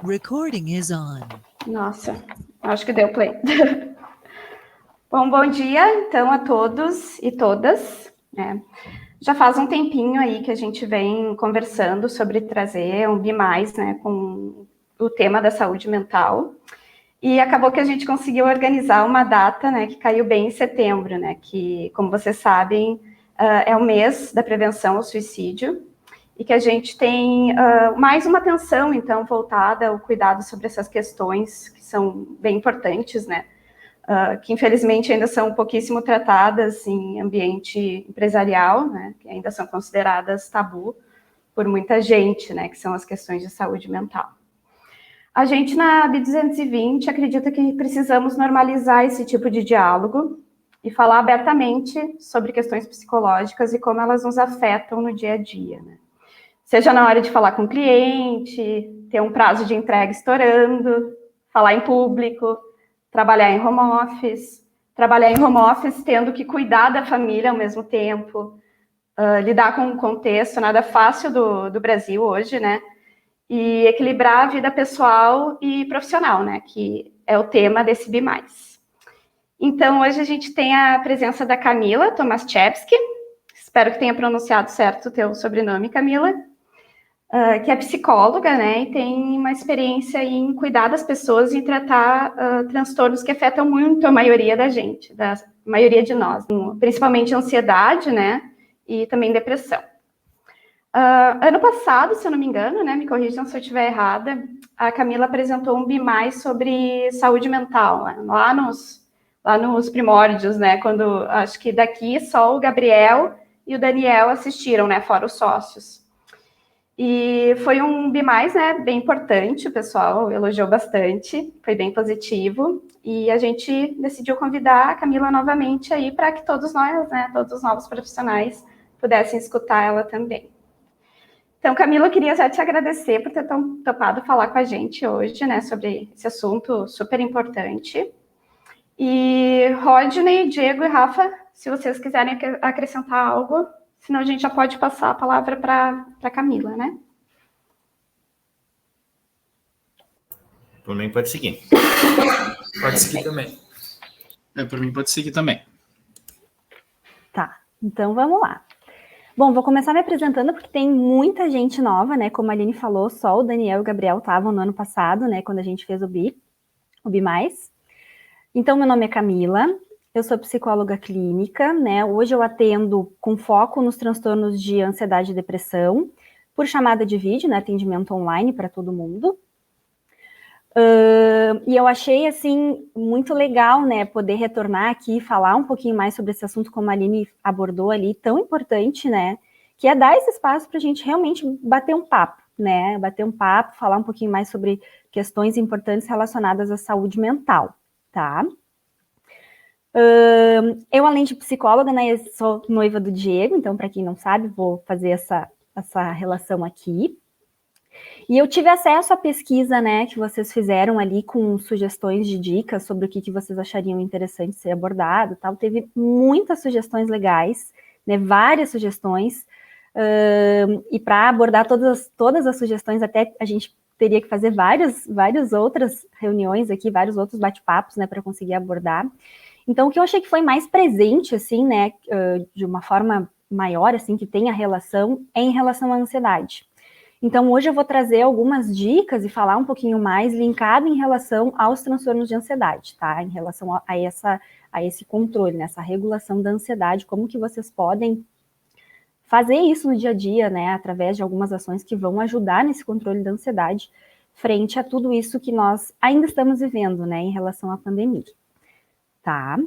Recording is on. Nossa, acho que deu play. Bom dia, então, a todos e todas. Já faz um tempinho aí que a gente vem conversando sobre trazer um BI+, com o tema da saúde mental. E acabou que a gente conseguiu organizar uma data, que caiu bem em setembro, que, como vocês sabem, é o mês da prevenção ao suicídio, e que a gente tem mais uma atenção, então, voltada ao cuidado sobre essas questões que são bem importantes, que infelizmente ainda são pouquíssimo tratadas em ambiente empresarial, que ainda são consideradas tabu por muita gente, que são as questões de saúde mental. A gente, na B220, acredita que precisamos normalizar esse tipo de diálogo e falar abertamente sobre questões psicológicas e como elas nos afetam no dia a dia, Seja na hora de falar com o cliente, ter um prazo de entrega estourando, falar em público, trabalhar em home office tendo que cuidar da família ao mesmo tempo, lidar com um contexto nada fácil do Brasil hoje, e equilibrar a vida pessoal e profissional, que é o tema desse BI+. Então, hoje a gente tem a presença da Camila Tomaszewski, espero que tenha pronunciado certo o teu sobrenome, Camila, que é psicóloga, e tem uma experiência em cuidar das pessoas e tratar transtornos que afetam muito a maioria da gente, da maioria de nós, principalmente ansiedade, e também depressão. Ano passado, se eu não me engano, me corrijam se eu estiver errada, a Camila apresentou um BI+, sobre saúde mental, lá nos primórdios, quando acho que daqui só o Gabriel e o Daniel assistiram, fora os sócios. E foi um BI+, bem importante, o pessoal elogiou bastante, foi bem positivo, e a gente decidiu convidar a Camila novamente aí para que todos nós, todos os novos profissionais, pudessem escutar ela também. Então, Camila, eu queria já te agradecer por ter topado falar com a gente hoje, sobre esse assunto super importante. E Rodney, Diego e Rafa, se vocês quiserem acrescentar algo, senão a gente já pode passar a palavra para a Camila, Por mim, pode seguir. Pode seguir também. Por mim, pode seguir também. Tá, então vamos lá. Bom, vou começar me apresentando porque tem muita gente nova, como a Aline falou, só o Daniel e o Gabriel estavam no ano passado, quando a gente fez o BI+. Então, meu nome é Camila, eu sou psicóloga clínica, Hoje eu atendo com foco nos transtornos de ansiedade e depressão, por chamada de vídeo, atendimento online para todo mundo. E eu achei, assim, muito legal, poder retornar aqui e falar um pouquinho mais sobre esse assunto, como a Aline abordou ali, tão importante, que é dar esse espaço para a gente realmente bater um papo, falar um pouquinho mais sobre questões importantes relacionadas à saúde mental, tá? Eu, além de psicóloga, eu sou noiva do Diego, então, para quem não sabe, vou fazer essa relação aqui. E eu tive acesso à pesquisa, que vocês fizeram ali com sugestões de dicas sobre o que vocês achariam interessante ser abordado, tal. Teve muitas sugestões legais, várias sugestões, e para abordar todas as sugestões, até a gente teria que fazer várias outras reuniões aqui, vários outros bate-papos, para conseguir abordar. Então, o que eu achei que foi mais presente, assim, de uma forma maior, assim, que tem a relação, é em relação à ansiedade. Então, hoje eu vou trazer algumas dicas e falar um pouquinho mais linkado em relação aos transtornos de ansiedade, tá? Em relação a esse controle, essa regulação da ansiedade, como que vocês podem fazer isso no dia a dia, através de algumas ações que vão ajudar nesse controle da ansiedade frente a tudo isso que nós ainda estamos vivendo, em relação à pandemia, tá?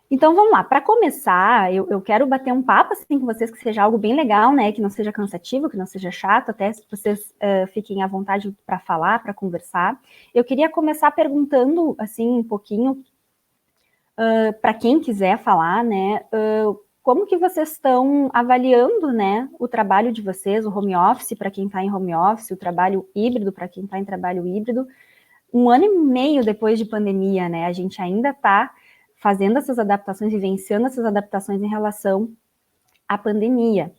Então, vamos lá. Para começar, eu quero bater um papo assim com vocês, que seja algo bem legal, que não seja cansativo, que não seja chato, até se vocês fiquem à vontade para falar, para conversar. Eu queria começar perguntando, assim, um pouquinho, para quem quiser falar, como que vocês estão avaliando, o trabalho de vocês, o home office para quem está em home office, o trabalho híbrido para quem está em trabalho híbrido, 1 ano e meio depois de pandemia, a gente ainda está fazendo essas adaptações, vivenciando essas adaptações em relação à pandemia.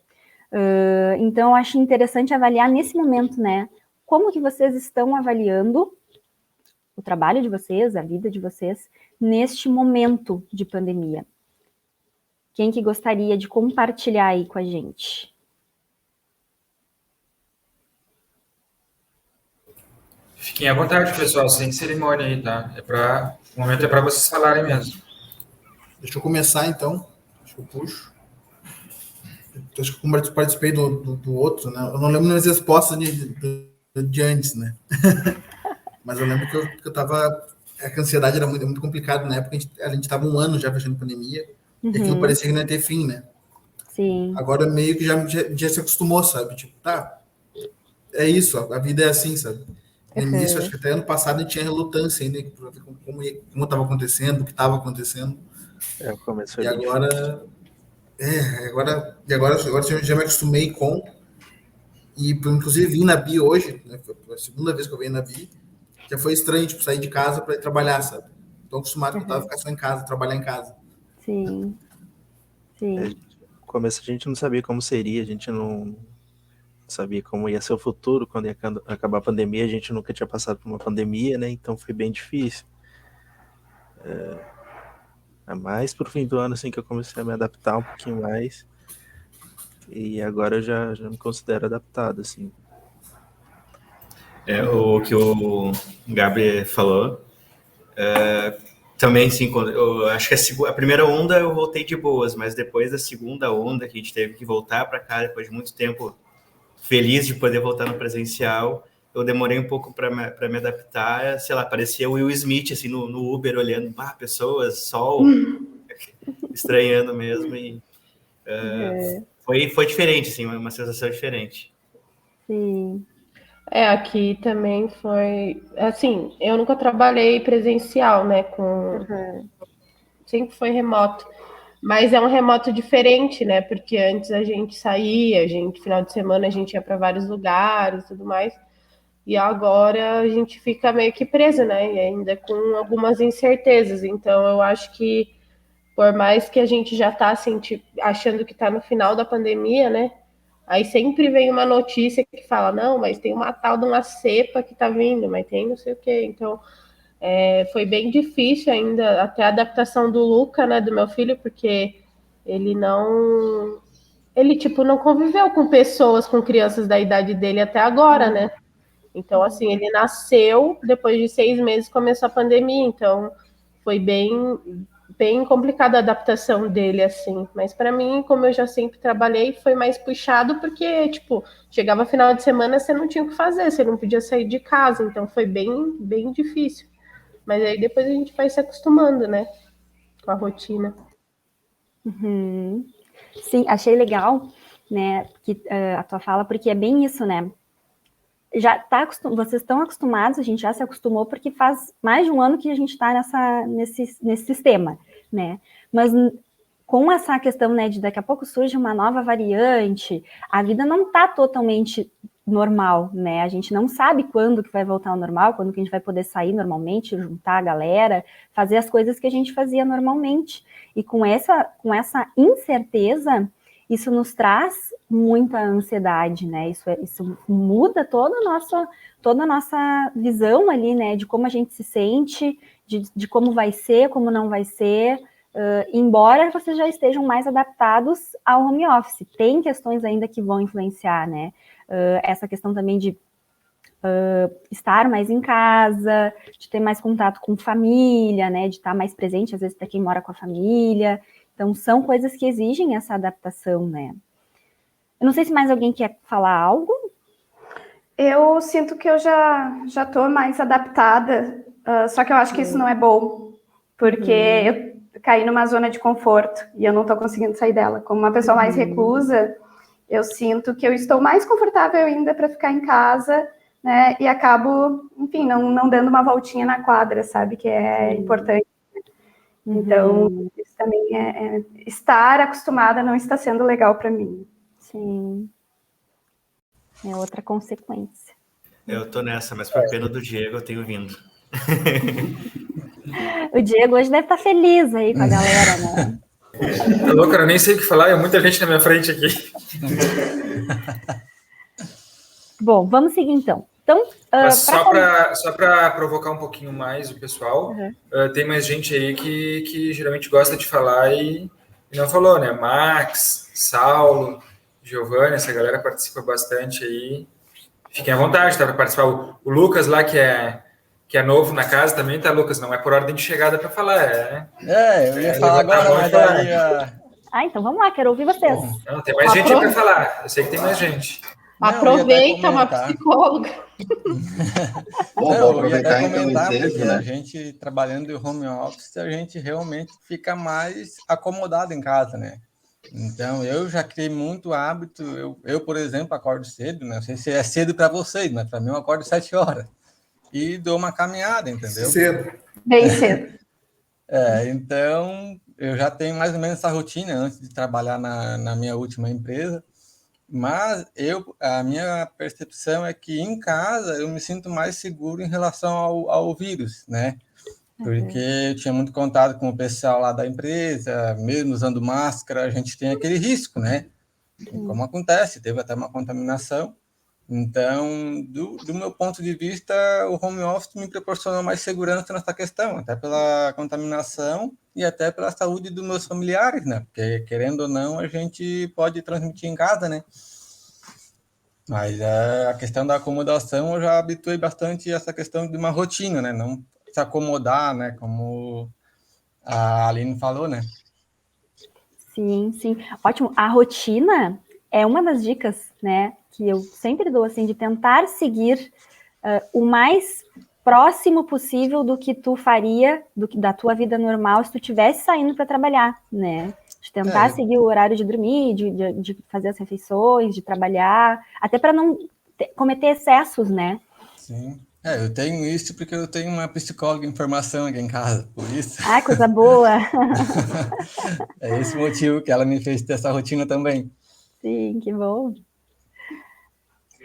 Então, eu acho interessante avaliar nesse momento, como que vocês estão avaliando o trabalho de vocês, a vida de vocês, neste momento de pandemia. Quem que gostaria de compartilhar aí com a gente? Fiquem à vontade, pessoal, sem cerimônia aí, tá? O momento é para vocês falarem mesmo. Deixa eu começar, então. Acho que eu puxo. Acho que eu participei do outro, né? Eu não lembro das respostas de antes, né? Mas eu lembro que eu tava... A ansiedade era muito complicada na época. A gente tava 1 ano já fechando pandemia. E aquilo parecia que não ia ter fim, né? Sim. Agora meio que já se acostumou, sabe? Tipo, tá, é isso, a vida é assim, sabe? No início, acho que até ano passado a gente tinha relutância ainda pra ver como estava acontecendo, o que estava acontecendo. Começou e agora, agora eu já me acostumei com. E inclusive vim na BI hoje, né? Foi a segunda vez que eu venho na BI. Já foi estranho, tipo, sair de casa para ir trabalhar, sabe? Tô acostumado que eu tava ficar só em casa, trabalhar em casa. Sim. Sim. No começo a gente não sabia como seria, a gente não sabia como ia ser o futuro, quando ia acabar a pandemia, a gente nunca tinha passado por uma pandemia, né? Então foi bem difícil. É mais pro fim do ano, assim, que eu comecei a me adaptar um pouquinho mais. E agora eu já me considero adaptado, assim. O que o Gabriel falou. Também, sim, eu acho que a primeira onda eu voltei de boas, mas depois da segunda onda, que a gente teve que voltar para cá, depois de muito tempo feliz de poder voltar no presencial, eu demorei um pouco para me adaptar, sei lá, parecia o Will Smith, assim, no Uber, olhando, pessoas, sol, estranhando mesmo, e foi diferente, assim, uma sensação diferente. Sim. Aqui também foi, assim, eu nunca trabalhei presencial, né, sempre foi remoto, mas é um remoto diferente, né, porque antes a gente saía, final de semana a gente ia para vários lugares e tudo mais, e agora a gente fica meio que preso, né, e ainda com algumas incertezas, então eu acho que por mais que a gente já tá, assim, achando que tá no final da pandemia, né, aí sempre vem uma notícia que fala, não, mas tem uma tal de uma cepa que tá vindo, mas tem não sei o quê. Então, foi bem difícil ainda, até a adaptação do Luca, né, do meu filho, porque ele não conviveu com pessoas, com crianças da idade dele até agora, né? Então, assim, ele nasceu, depois de 6 meses começou a pandemia, então foi bem complicada a adaptação dele, assim. Mas para mim, como eu já sempre trabalhei, foi mais puxado porque, tipo, chegava final de semana, você não tinha o que fazer, você não podia sair de casa, então foi bem difícil. Mas aí depois a gente vai se acostumando, né, com a rotina. Sim, achei legal, né, que, a tua fala, porque é bem isso, né? Vocês estão acostumados, a gente já se acostumou, porque faz mais de 1 ano que a gente está nesse sistema, né? Mas com essa questão, né, de daqui a pouco surge uma nova variante, a vida não está totalmente normal, né? A gente não sabe quando que vai voltar ao normal, quando que a gente vai poder sair normalmente, juntar a galera, fazer as coisas que a gente fazia normalmente. E com essa incerteza, isso nos traz muita ansiedade, né? Isso muda toda a nossa visão ali, né? De como a gente se sente, de como vai ser, como não vai ser. Embora vocês já estejam mais adaptados ao home office, tem questões ainda que vão influenciar, né? Essa questão também de estar mais em casa, de ter mais contato com família, né? De estar mais presente, às vezes, para quem mora com a família. Então, são coisas que exigem essa adaptação, né? Eu não sei se mais alguém quer falar algo. Eu sinto que eu já estou mais adaptada, só que eu acho que isso não é bom, porque eu caí numa zona de conforto e eu não estou conseguindo sair dela. Como uma pessoa mais reclusa, eu sinto que eu estou mais confortável ainda para ficar em casa, né? E acabo, enfim, não dando uma voltinha na quadra, sabe? Que é importante. Então, isso também estar acostumada não está sendo legal para mim. Sim. É outra consequência. Eu tô nessa, mas por pena do Diego eu tenho vindo. O Diego hoje deve estar feliz aí com a galera, né? É louco, eu nem sei o que falar, é muita gente na minha frente aqui. Bom, vamos seguir então. Então, Mas só para provocar um pouquinho mais o pessoal, tem mais gente aí que geralmente gosta de falar e não falou, né? Max, Saulo, Giovanni, essa galera participa bastante aí. Fiquem à vontade, tá? Para participar. O Lucas lá, que é novo na casa, também tá, Lucas? Não é por ordem de chegada para falar, eu ia falar agora, mas daí... então vamos lá, quero ouvir vocês. Não, tem mais gente para falar. Eu sei que tem mais gente. Aproveita, uma psicóloga. Eu ia até comentar, porque a gente, trabalhando em home office, a gente realmente fica mais acomodado em casa, né? Então, eu já criei muito hábito. Eu, por exemplo, acordo cedo, né? Não sei se é cedo para vocês, mas para mim eu acordo 7 horas. E dou uma caminhada, entendeu? Cedo. Bem cedo. Então, eu já tenho mais ou menos essa rotina antes de trabalhar na minha última empresa. Mas a minha percepção é que em casa eu me sinto mais seguro em relação ao vírus, né? Porque eu tinha muito contato com o pessoal lá da empresa, mesmo usando máscara, a gente tem aquele risco, né? Como acontece, teve até uma contaminação. Então, do meu ponto de vista, o home office me proporcionou mais segurança nessa questão, até pela contaminação e até pela saúde dos meus familiares, né? Porque, querendo ou não, a gente pode transmitir em casa, né? Mas a questão da acomodação, eu já habituei bastante a essa questão de uma rotina, né? Não se acomodar, né? Como a Aline falou, né? Sim. Ótimo. A rotina é uma das dicas, né? Que eu sempre dou, assim, de tentar seguir o mais próximo possível do que tu faria, da tua vida normal, se tu estivesse saindo para trabalhar, né? De tentar seguir o horário de dormir, de fazer as refeições, de trabalhar, até para não cometer excessos, né? Sim. Eu tenho isso porque eu tenho uma psicóloga em formação aqui em casa, por isso. Ah, coisa boa! É esse o motivo que ela me fez ter essa rotina também. Sim, que bom.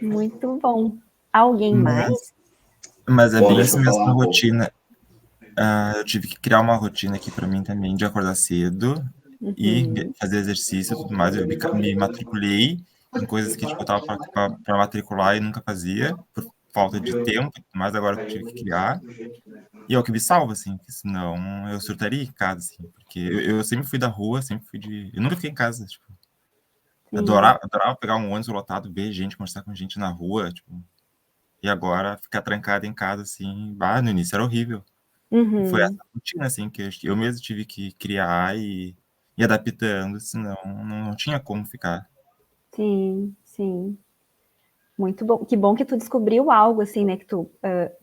Muito bom. Alguém mais? Mas é bem essa mesma rotina. Eu tive que criar uma rotina aqui para mim também, de acordar cedo e fazer exercício e tudo mais. Eu me matriculei em coisas que tipo, eu tava para matricular e nunca fazia, por falta de tempo, mas agora eu tive que criar. E é o que me salva, assim, porque senão eu surtaria em casa, assim, porque eu sempre fui da rua, eu nunca fiquei em casa, tipo. Eu adorava pegar um ônibus lotado, ver gente, conversar com gente na rua, tipo, e agora ficar trancado em casa, assim, no início era horrível. Foi essa rotina, assim, que eu mesmo tive que criar e adaptando, senão não tinha como ficar. Sim. Muito bom. Que bom que tu descobriu algo, assim, né? Que tu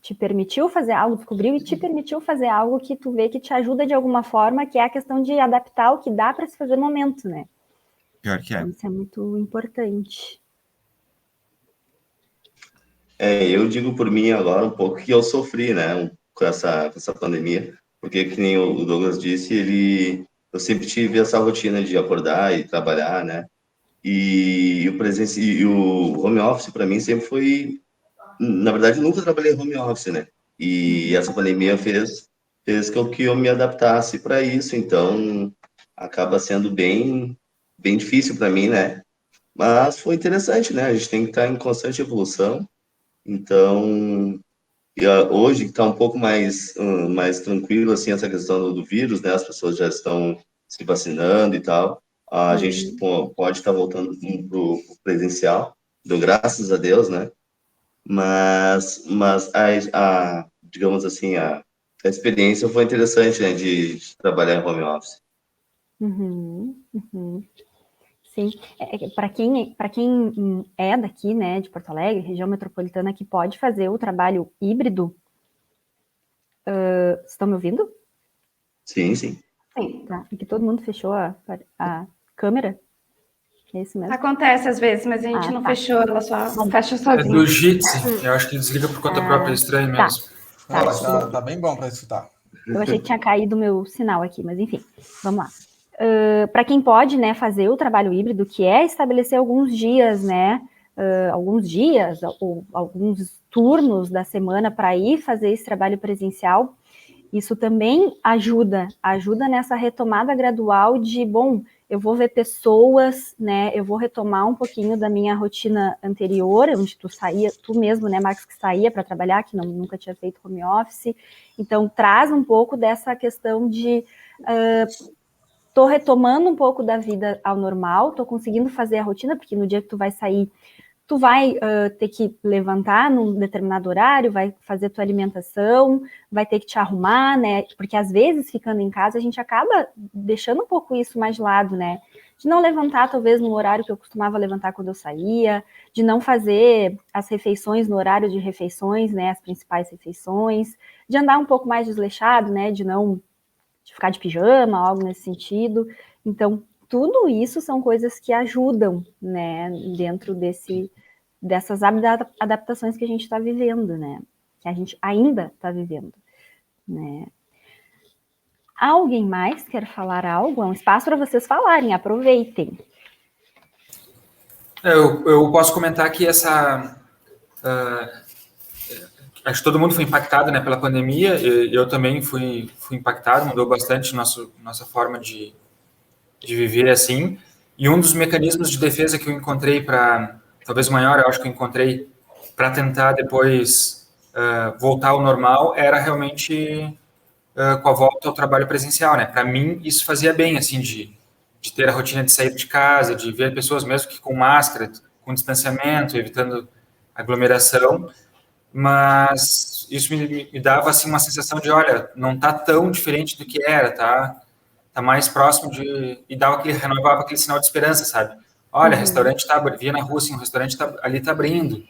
te permitiu fazer algo, descobriu e te permitiu fazer algo que tu vê que te ajuda de alguma forma, que é a questão de adaptar o que dá para se fazer no momento, né? Pior que é. Então, isso é muito importante. Eu digo por mim agora um pouco que eu sofri, né, com essa pandemia, porque que nem o Douglas disse, eu sempre tive essa rotina de acordar e trabalhar, né, e o home office para mim sempre foi, na verdade eu nunca trabalhei home office, né, e essa pandemia fez com que eu me adaptasse para isso, então acaba sendo bem difícil para mim, né, mas foi interessante, né, a gente tem que estar em constante evolução. Então, hoje que está um pouco mais tranquilo, assim, essa questão do vírus, né? As pessoas já estão se vacinando e tal. A gente pode estar voltando para o presencial, graças a Deus, né? Mas digamos assim, a experiência foi interessante, né? De trabalhar em home office. Sim, para quem é daqui, né, de Porto Alegre, região metropolitana, que pode fazer o trabalho híbrido, estão me ouvindo? Sim. Sim, tá. E que todo mundo fechou a câmera? É isso mesmo? Acontece às vezes, mas a gente não fechou, ela só não fecha sozinha. É do Jitsi, eu acho que desliga por conta própria, é estranho mesmo. Tá bem bom para escutar. Eu achei que tinha caído o meu sinal aqui, mas enfim, vamos lá. Para quem pode, né, fazer o trabalho híbrido, que é estabelecer alguns dias, né, ou alguns turnos da semana para ir fazer esse trabalho presencial, isso também ajuda nessa retomada gradual de, eu vou ver pessoas, né? Eu vou retomar um pouquinho da minha rotina anterior, onde tu mesmo, né, Max, que saía para trabalhar, que nunca tinha feito home office. Então, traz um pouco dessa questão de tô retomando um pouco da vida ao normal, tô conseguindo fazer a rotina, porque no dia que tu vai sair, tu vai ter que levantar num determinado horário, vai fazer tua alimentação, vai ter que te arrumar, né? Porque às vezes, ficando em casa, a gente acaba deixando um pouco isso mais de lado, né? De não levantar, talvez, no horário que eu costumava levantar quando eu saía, de não fazer as refeições no horário de refeições, né? As principais refeições, de andar um pouco mais desleixado, né? De ficar de pijama, algo nesse sentido. Então, tudo isso são coisas que ajudam, né, dentro dessas adaptações que a gente está vivendo, né, que a gente ainda está vivendo, né. Alguém mais quer falar algo? É um espaço para vocês falarem, aproveitem. Eu posso comentar que acho que todo mundo foi impactado, né, pela pandemia. Eu também fui impactado, mudou bastante nossa forma de viver assim, e um dos mecanismos de defesa que eu encontrei talvez maior, eu acho que eu encontrei para tentar depois voltar ao normal, era realmente com a volta ao trabalho presencial, né? Para mim, isso fazia bem, assim, de ter a rotina de sair de casa, de ver pessoas mesmo que com máscara, com distanciamento, evitando aglomeração, mas isso me dava, assim, uma sensação de, olha, não tá tão diferente do que era, tá mais próximo renovava aquele sinal de esperança, sabe? Olha, restaurante via na rua, assim, o restaurante ali tá abrindo.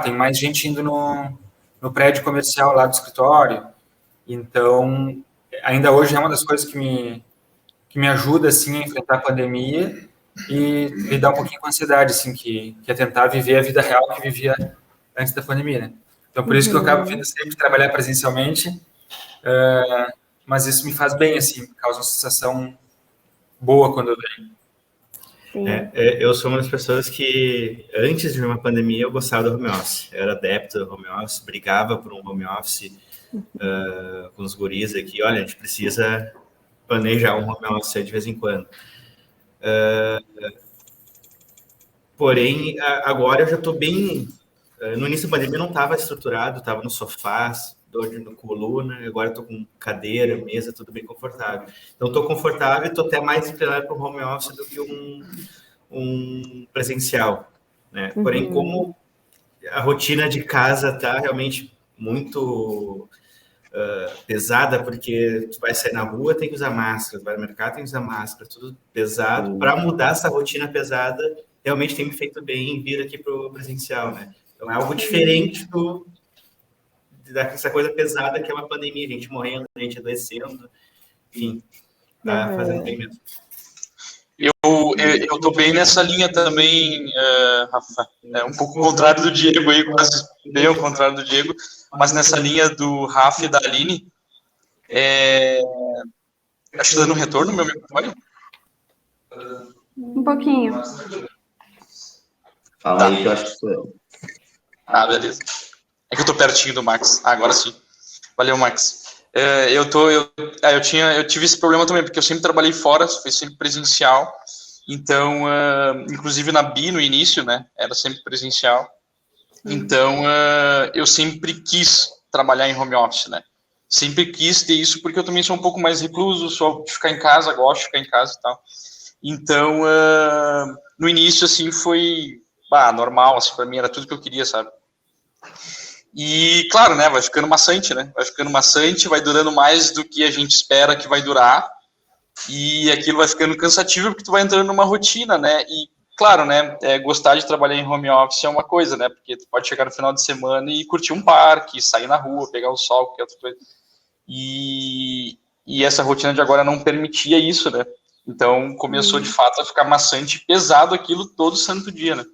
Tem mais gente indo no prédio comercial lá do escritório. Então, ainda hoje é uma das coisas que me ajuda, assim, a enfrentar a pandemia e lidar um pouquinho com a ansiedade, assim, que é tentar viver a vida real que vivia antes da pandemia, né? Então, por isso que eu acabo vindo sempre trabalhar presencialmente, mas isso me faz bem, assim, causa uma sensação boa quando eu venho. Eu sou uma das pessoas que, antes de uma pandemia, eu gostava do home office. Eu era adepto do home office, brigava por um home office com os guris aqui. Olha, a gente precisa planejar um home office de vez em quando. Porém, agora eu já estou bem... No início da pandemia eu não estava estruturado, estava no sofá, dor de coluna, agora estou com cadeira, mesa, tudo bem confortável. Então, estou confortável e estou até mais inclinado para o home office do que um presencial, né? Porém, como a rotina de casa está realmente muito pesada, porque tu vai sair na rua, tem que usar máscara, tu vai no mercado, tem que usar máscara, tudo pesado. Para mudar essa rotina pesada, realmente tem me feito bem vir aqui para o presencial, né? Então, é algo diferente dessa coisa pesada que é uma pandemia, a gente morrendo, a gente adoecendo, enfim, tá fazendo bem mesmo. Eu tô bem nessa linha também, Rafa, um pouco o contrário do Diego aí, quase bem ao contrário do Diego, mas nessa linha do Rafa e da Aline, acho que tá dando retorno meu microfone? Um pouquinho. Fala aí que eu acho que sou eu. Beleza. É que eu tô pertinho do Max. Agora sim. Valeu, Max. Eu tive esse problema também, porque eu sempre trabalhei fora, foi sempre presencial. Então, inclusive na BI no início, né, era sempre presencial. Então, eu sempre quis trabalhar em home office, né. Sempre quis ter isso, porque eu também sou um pouco mais recluso, sou de ficar em casa, gosto de ficar em casa e tal. Então, no início, assim, foi normal, assim, pra mim era tudo que eu queria, sabe. E, claro, né, vai ficando maçante, né? Vai ficando maçante, vai durando mais do que a gente espera que vai durar, e aquilo vai ficando cansativo porque tu vai entrando numa rotina, né? E, claro, né, gostar de trabalhar em home office é uma coisa, né? Porque tu pode chegar no final de semana e curtir um parque, sair na rua, pegar o sol, qualquer outra coisa. E essa rotina de agora não permitia isso, né? Então, começou, de fato, a ficar maçante e pesado aquilo todo santo dia, né?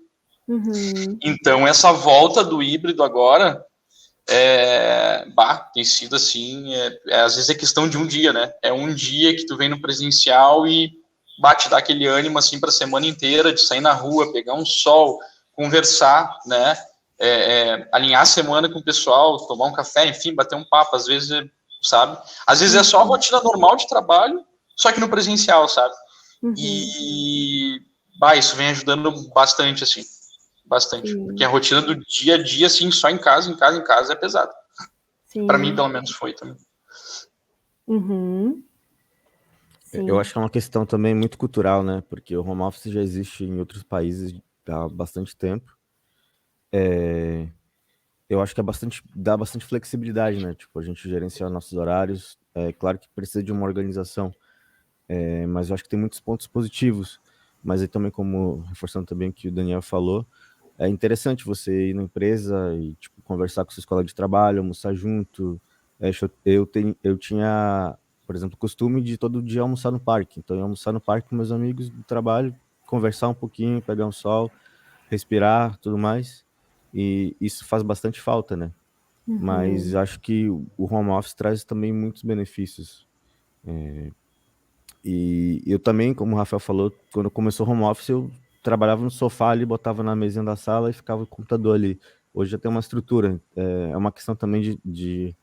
Então, essa volta do híbrido agora, tem sido assim, às vezes é questão de um dia, né? É um dia que tu vem no presencial e te dá aquele ânimo, assim, para a semana inteira, de sair na rua, pegar um sol, conversar, né? Alinhar a semana com o pessoal, tomar um café, enfim, bater um papo, às vezes, sabe? Às vezes é só a rotina normal de trabalho, só que no presencial, sabe? Uhum. E isso vem ajudando bastante, assim. Bastante. Sim. Porque a rotina do dia a dia, assim, só em casa é pesado. Para mim, pelo menos, foi também. Uhum. Sim. Eu acho que é uma questão também muito cultural, né? Porque o home office já existe em outros países há bastante tempo. Eu acho que dá bastante flexibilidade, né? Tipo, a gente gerenciar nossos horários. É claro que precisa de uma organização, mas eu acho que tem muitos pontos positivos. Mas aí também, como reforçando também o que o Daniel falou, é interessante você ir na empresa e tipo, conversar com sua escola de trabalho, almoçar junto. Eu tinha, por exemplo, o costume de todo dia almoçar no parque. Então, eu ia almoçar no parque com meus amigos do trabalho, conversar um pouquinho, pegar um sol, respirar, tudo mais. E isso faz bastante falta, né? Mas acho que o home office traz também muitos benefícios. E eu também, como o Rafael falou, quando começou o home office, eu trabalhava no sofá ali, botava na mesinha da sala e ficava com o computador ali. Hoje já tem uma estrutura. É uma questão também de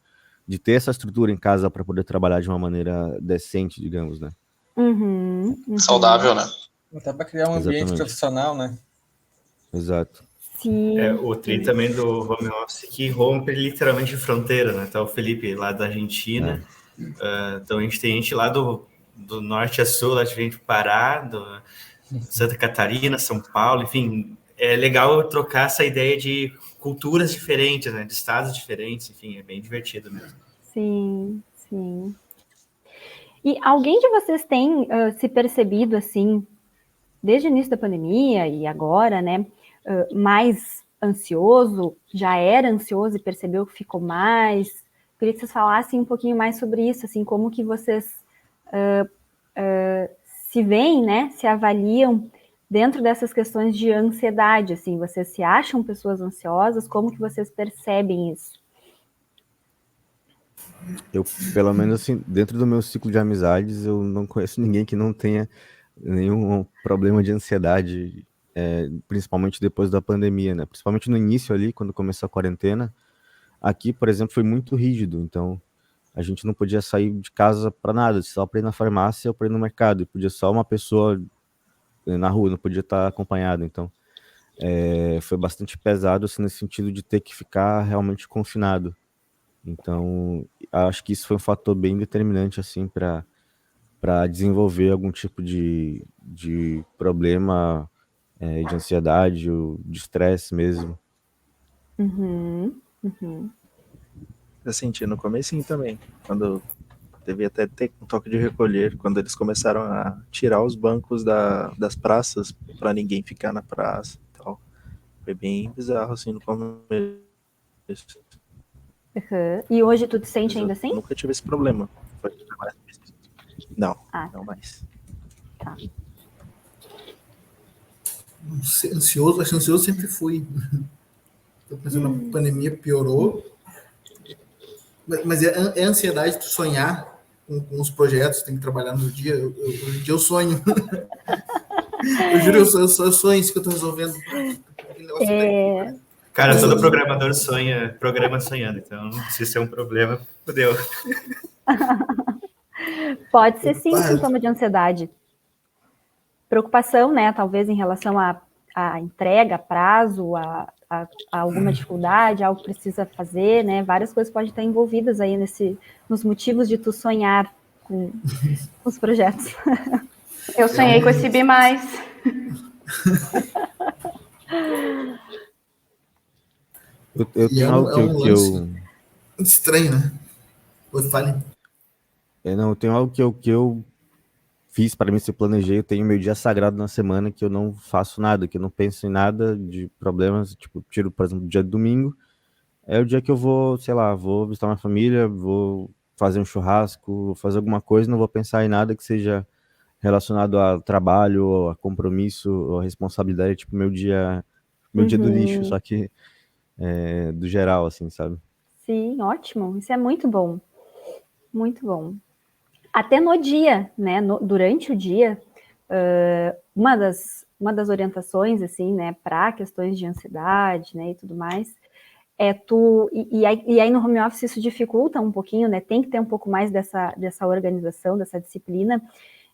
ter essa estrutura em casa para poder trabalhar de uma maneira decente, digamos, né? Saudável, né? Até para criar um ambiente Exatamente. profissional, né? Exato. Sim. O tri também do home office que rompe literalmente fronteira, né? Tá o Felipe lá da Argentina. Então a gente tem gente lá do norte a sul, lá de gente do Pará, do Santa Catarina, São Paulo, enfim. É legal trocar essa ideia de culturas diferentes, né? De estados diferentes, enfim, é bem divertido mesmo. Sim, sim. E alguém de vocês tem se percebido, assim, desde o início da pandemia e agora, né, mais ansioso, já era ansioso e percebeu que ficou mais? Queria que vocês falassem um pouquinho mais sobre isso, assim, como que vocês se veem, né, se avaliam dentro dessas questões de ansiedade, assim, vocês se acham pessoas ansiosas? Como que vocês percebem isso? Eu, pelo menos assim, dentro do meu ciclo de amizades, eu não conheço ninguém que não tenha nenhum problema de ansiedade, principalmente depois da pandemia, né? Principalmente no início ali, quando começou a quarentena. Aqui, por exemplo, foi muito rígido, então a gente não podia sair de casa para nada, só para ir na farmácia ou para ir no mercado, e podia só uma pessoa na rua, não podia estar acompanhado, então foi bastante pesado assim, nesse sentido de ter que ficar realmente confinado. Então, acho que isso foi um fator bem determinante assim para desenvolver algum tipo de problema de ansiedade ou de estresse mesmo. Eu senti no comecinho também, quando devia até ter um toque de recolher, quando eles começaram a tirar os bancos das praças para ninguém ficar na praça e tal. Foi bem bizarro assim no começo. E hoje tu te sente ainda assim? Nunca tive esse problema. Não, não mais. Tá. Ansioso, acho que ansioso sempre fui. Tô pensando na pandemia piorou. Mas é ansiedade de sonhar com os projetos, tem que trabalhar no dia. Hoje em dia eu sonho. Eu juro, eu sonho isso que eu tô resolvendo. Cara, todo programador programa sonhando, então se isso é um problema, fodeu. Pode ser sim sintoma de ansiedade. Preocupação, né, talvez em relação à entrega, prazo, a alguma dificuldade, algo que precisa fazer, né, várias coisas podem estar envolvidas aí nos motivos de tu sonhar com os projetos. Eu sonhei com esse B+. Eu tenho algo que eu... Estranho, né? Fale. Não, eu tenho algo que eu fiz para mim, se planejei, eu tenho meu dia sagrado na semana que eu não faço nada, que eu não penso em nada de problemas, tipo, tiro, por exemplo, o dia de domingo, é o dia que eu vou, sei lá, vou visitar minha família, vou fazer um churrasco, vou fazer alguma coisa, não vou pensar em nada que seja relacionado a trabalho, ou a compromisso, ou a responsabilidade, tipo, meu dia do lixo, só que do geral, assim, sabe? Sim, ótimo, isso é muito bom, muito bom. Até no dia, né, durante o dia, uma das orientações, assim, né, para questões de ansiedade, né, e tudo mais, E aí no home office isso dificulta um pouquinho, né? Tem que ter um pouco mais dessa organização, dessa disciplina,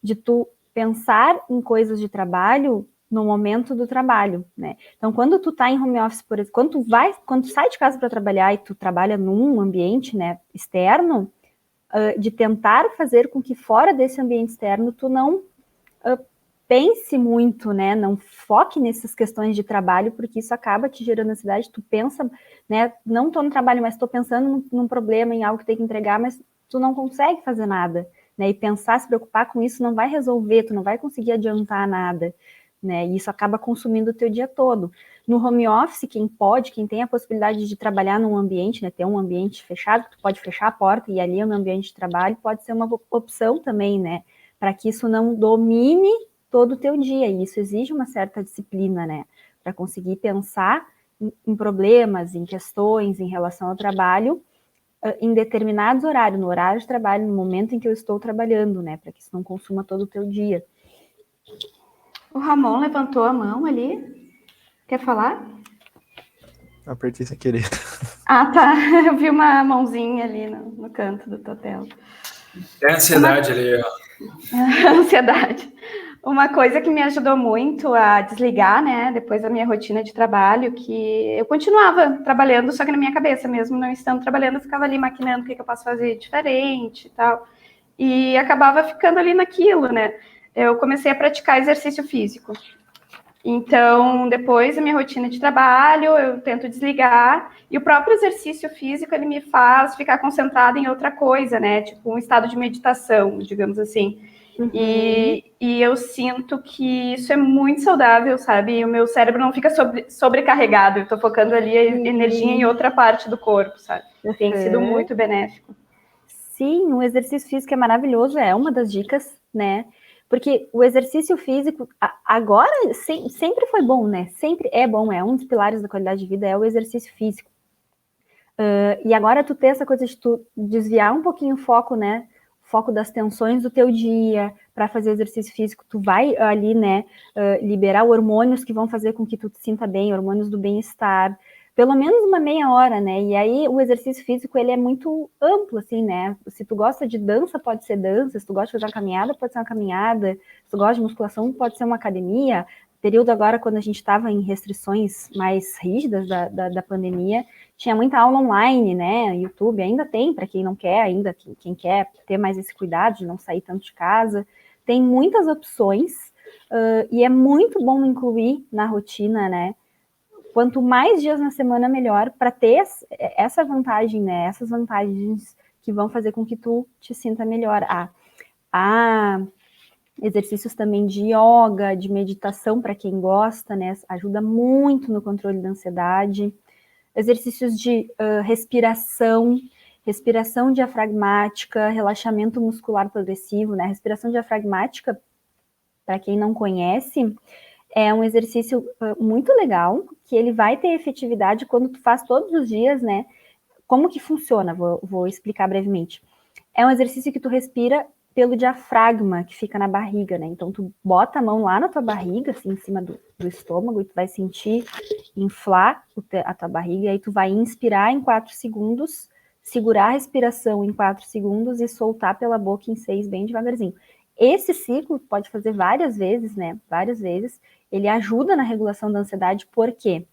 de tu pensar em coisas de trabalho no momento do trabalho, né? Então, quando tu tá em home office, por exemplo, quando tu sai de casa para trabalhar e tu trabalha num ambiente, né, externo, de tentar fazer com que fora desse ambiente externo tu não pense muito, né? Não foque nessas questões de trabalho, porque isso acaba te gerando ansiedade. Tu pensa, né? Não tô no trabalho, mas estou pensando num problema, em algo que tem que entregar, mas tu não consegue fazer nada, né? E pensar, se preocupar com isso não vai resolver, tu não vai conseguir adiantar nada, né? E isso acaba consumindo o teu dia todo. No home office, quem tem a possibilidade de trabalhar num ambiente, né? Ter um ambiente fechado, tu pode fechar a porta e ali é um ambiente de trabalho, pode ser uma opção também, né? Para que isso não domine todo o teu dia, e isso exige uma certa disciplina, né, para conseguir pensar em problemas, em questões, em relação ao trabalho, em determinados horários, no horário de trabalho, no momento em que eu estou trabalhando, né, para que isso não consuma todo o teu dia. O Ramon levantou a mão ali, quer falar? Apertei sem querer. Ah, tá, eu vi uma mãozinha ali no canto do tua tela. É a ansiedade ali, ó. Ansiedade. Uma coisa que me ajudou muito a desligar, né, depois da minha rotina de trabalho, que eu continuava trabalhando, só que na minha cabeça mesmo, não estando trabalhando, eu ficava ali maquinando o que eu posso fazer diferente e tal, e acabava ficando ali naquilo, né. Eu comecei a praticar exercício físico. Então, depois da minha rotina de trabalho, eu tento desligar, e o próprio exercício físico, ele me faz ficar concentrada em outra coisa, né, tipo um estado de meditação, digamos assim. Uhum. E eu sinto que isso é muito saudável, sabe? E o meu cérebro não fica sobrecarregado, eu tô focando ali a energia em outra parte do corpo, sabe? Tem sido muito benéfico. Sim, o exercício físico é maravilhoso, é uma das dicas, né? Porque o exercício físico, agora, sempre foi bom, né? Sempre é bom, é um dos pilares da qualidade de vida, é o exercício físico. E agora tu ter essa coisa de tu desviar um pouquinho o foco, né? Foco das tensões do teu dia, para fazer exercício físico, tu vai ali, né, liberar hormônios que vão fazer com que tu te sinta bem, hormônios do bem-estar, pelo menos uma meia hora, né, e aí o exercício físico, ele é muito amplo, assim, né, se tu gosta de dança, pode ser dança, se tu gosta de fazer uma caminhada, pode ser uma caminhada, se tu gosta de musculação, pode ser uma academia. Período agora, quando a gente estava em restrições mais rígidas da pandemia, tinha muita aula online, né, YouTube ainda tem, para quem não quer ainda, quem quer ter mais esse cuidado de não sair tanto de casa, tem muitas opções, e é muito bom incluir na rotina, né, quanto mais dias na semana, melhor, para ter essa vantagem, né, essas vantagens que vão fazer com que tu te sinta melhor. Exercícios também de yoga, de meditação, para quem gosta, né, ajuda muito no controle da ansiedade. Exercícios de respiração diafragmática, relaxamento muscular progressivo, né? Respiração diafragmática, para quem não conhece, é um exercício muito legal, que ele vai ter efetividade quando tu faz todos os dias, né? Como que funciona? Vou explicar brevemente. É um exercício que tu respira pelo diafragma, que fica na barriga, né? Então, tu bota a mão lá na tua barriga, assim, em cima do estômago, e tu vai sentir inflar a tua barriga, e aí tu vai inspirar em 4 segundos, segurar a respiração em 4 segundos e soltar pela boca em 6, bem devagarzinho. Esse ciclo pode fazer várias vezes, né? Várias vezes. Ele ajuda na regulação da ansiedade, porque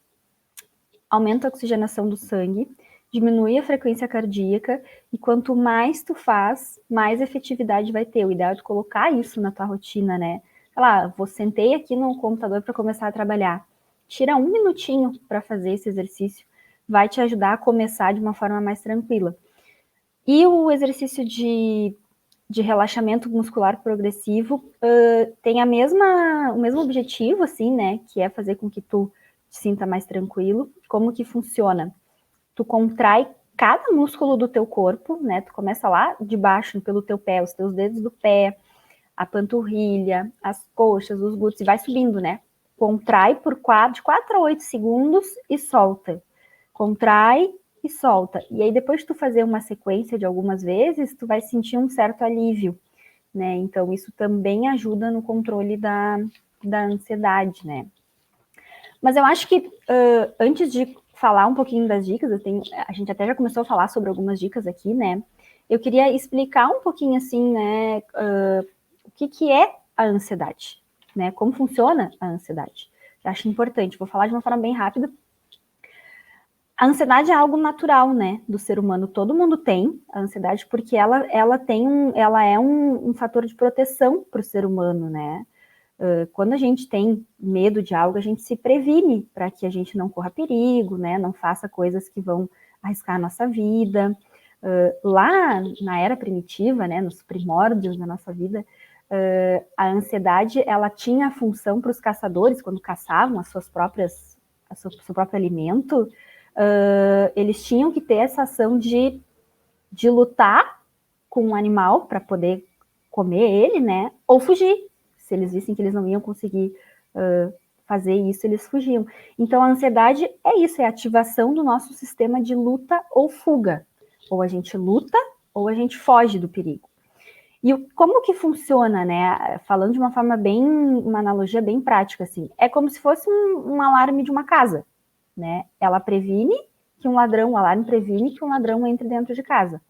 aumenta a oxigenação do sangue, diminui a frequência cardíaca, e quanto mais tu faz, mais efetividade vai ter. O ideal é tu colocar isso na tua rotina, né? Sei lá, sentei aqui no computador para começar a trabalhar. Tira 1 minutinho para fazer esse exercício, vai te ajudar a começar de uma forma mais tranquila. E o exercício de relaxamento muscular progressivo tem o mesmo objetivo, assim, né? Que é fazer com que tu te sinta mais tranquilo. Como que funciona? Tu contrai cada músculo do teu corpo, né? Tu começa lá de baixo, pelo teu pé, os teus dedos do pé, a panturrilha, as coxas, os glúteos, e vai subindo, né? Contrai de 4 a 8 segundos e solta. Contrai e solta. E aí, depois de tu fazer uma sequência de algumas vezes, tu vai sentir um certo alívio, né? Então, isso também ajuda no controle da ansiedade, né? Mas eu acho que, antes de falar um pouquinho das dicas, a gente até já começou a falar sobre algumas dicas aqui, né? Eu queria explicar um pouquinho, assim, né, o que é a ansiedade, né? Como funciona a ansiedade. Eu acho importante, vou falar de uma forma bem rápida. A ansiedade é algo natural, né, do ser humano. Todo mundo tem a ansiedade porque ela é um fator de proteção para o ser humano, né? Quando a gente tem medo de algo, a gente se previne para que a gente não corra perigo, né? Não faça coisas que vão arriscar a nossa vida. Lá na era primitiva, né, nos primórdios da nossa vida, a ansiedade ela tinha a função para os caçadores, quando caçavam seu próprio alimento, eles tinham que ter essa ação de lutar com um animal para poder comer ele, né? Ou fugir. Se eles vissem que eles não iam conseguir fazer isso, eles fugiam. Então, a ansiedade é isso, é a ativação do nosso sistema de luta ou fuga. Ou a gente luta, ou a gente foge do perigo. E como que funciona, né? Falando de uma forma uma analogia bem prática, assim, é como se fosse um alarme de uma casa, né? Ela previne que o alarme previne que um ladrão entre dentro de casa.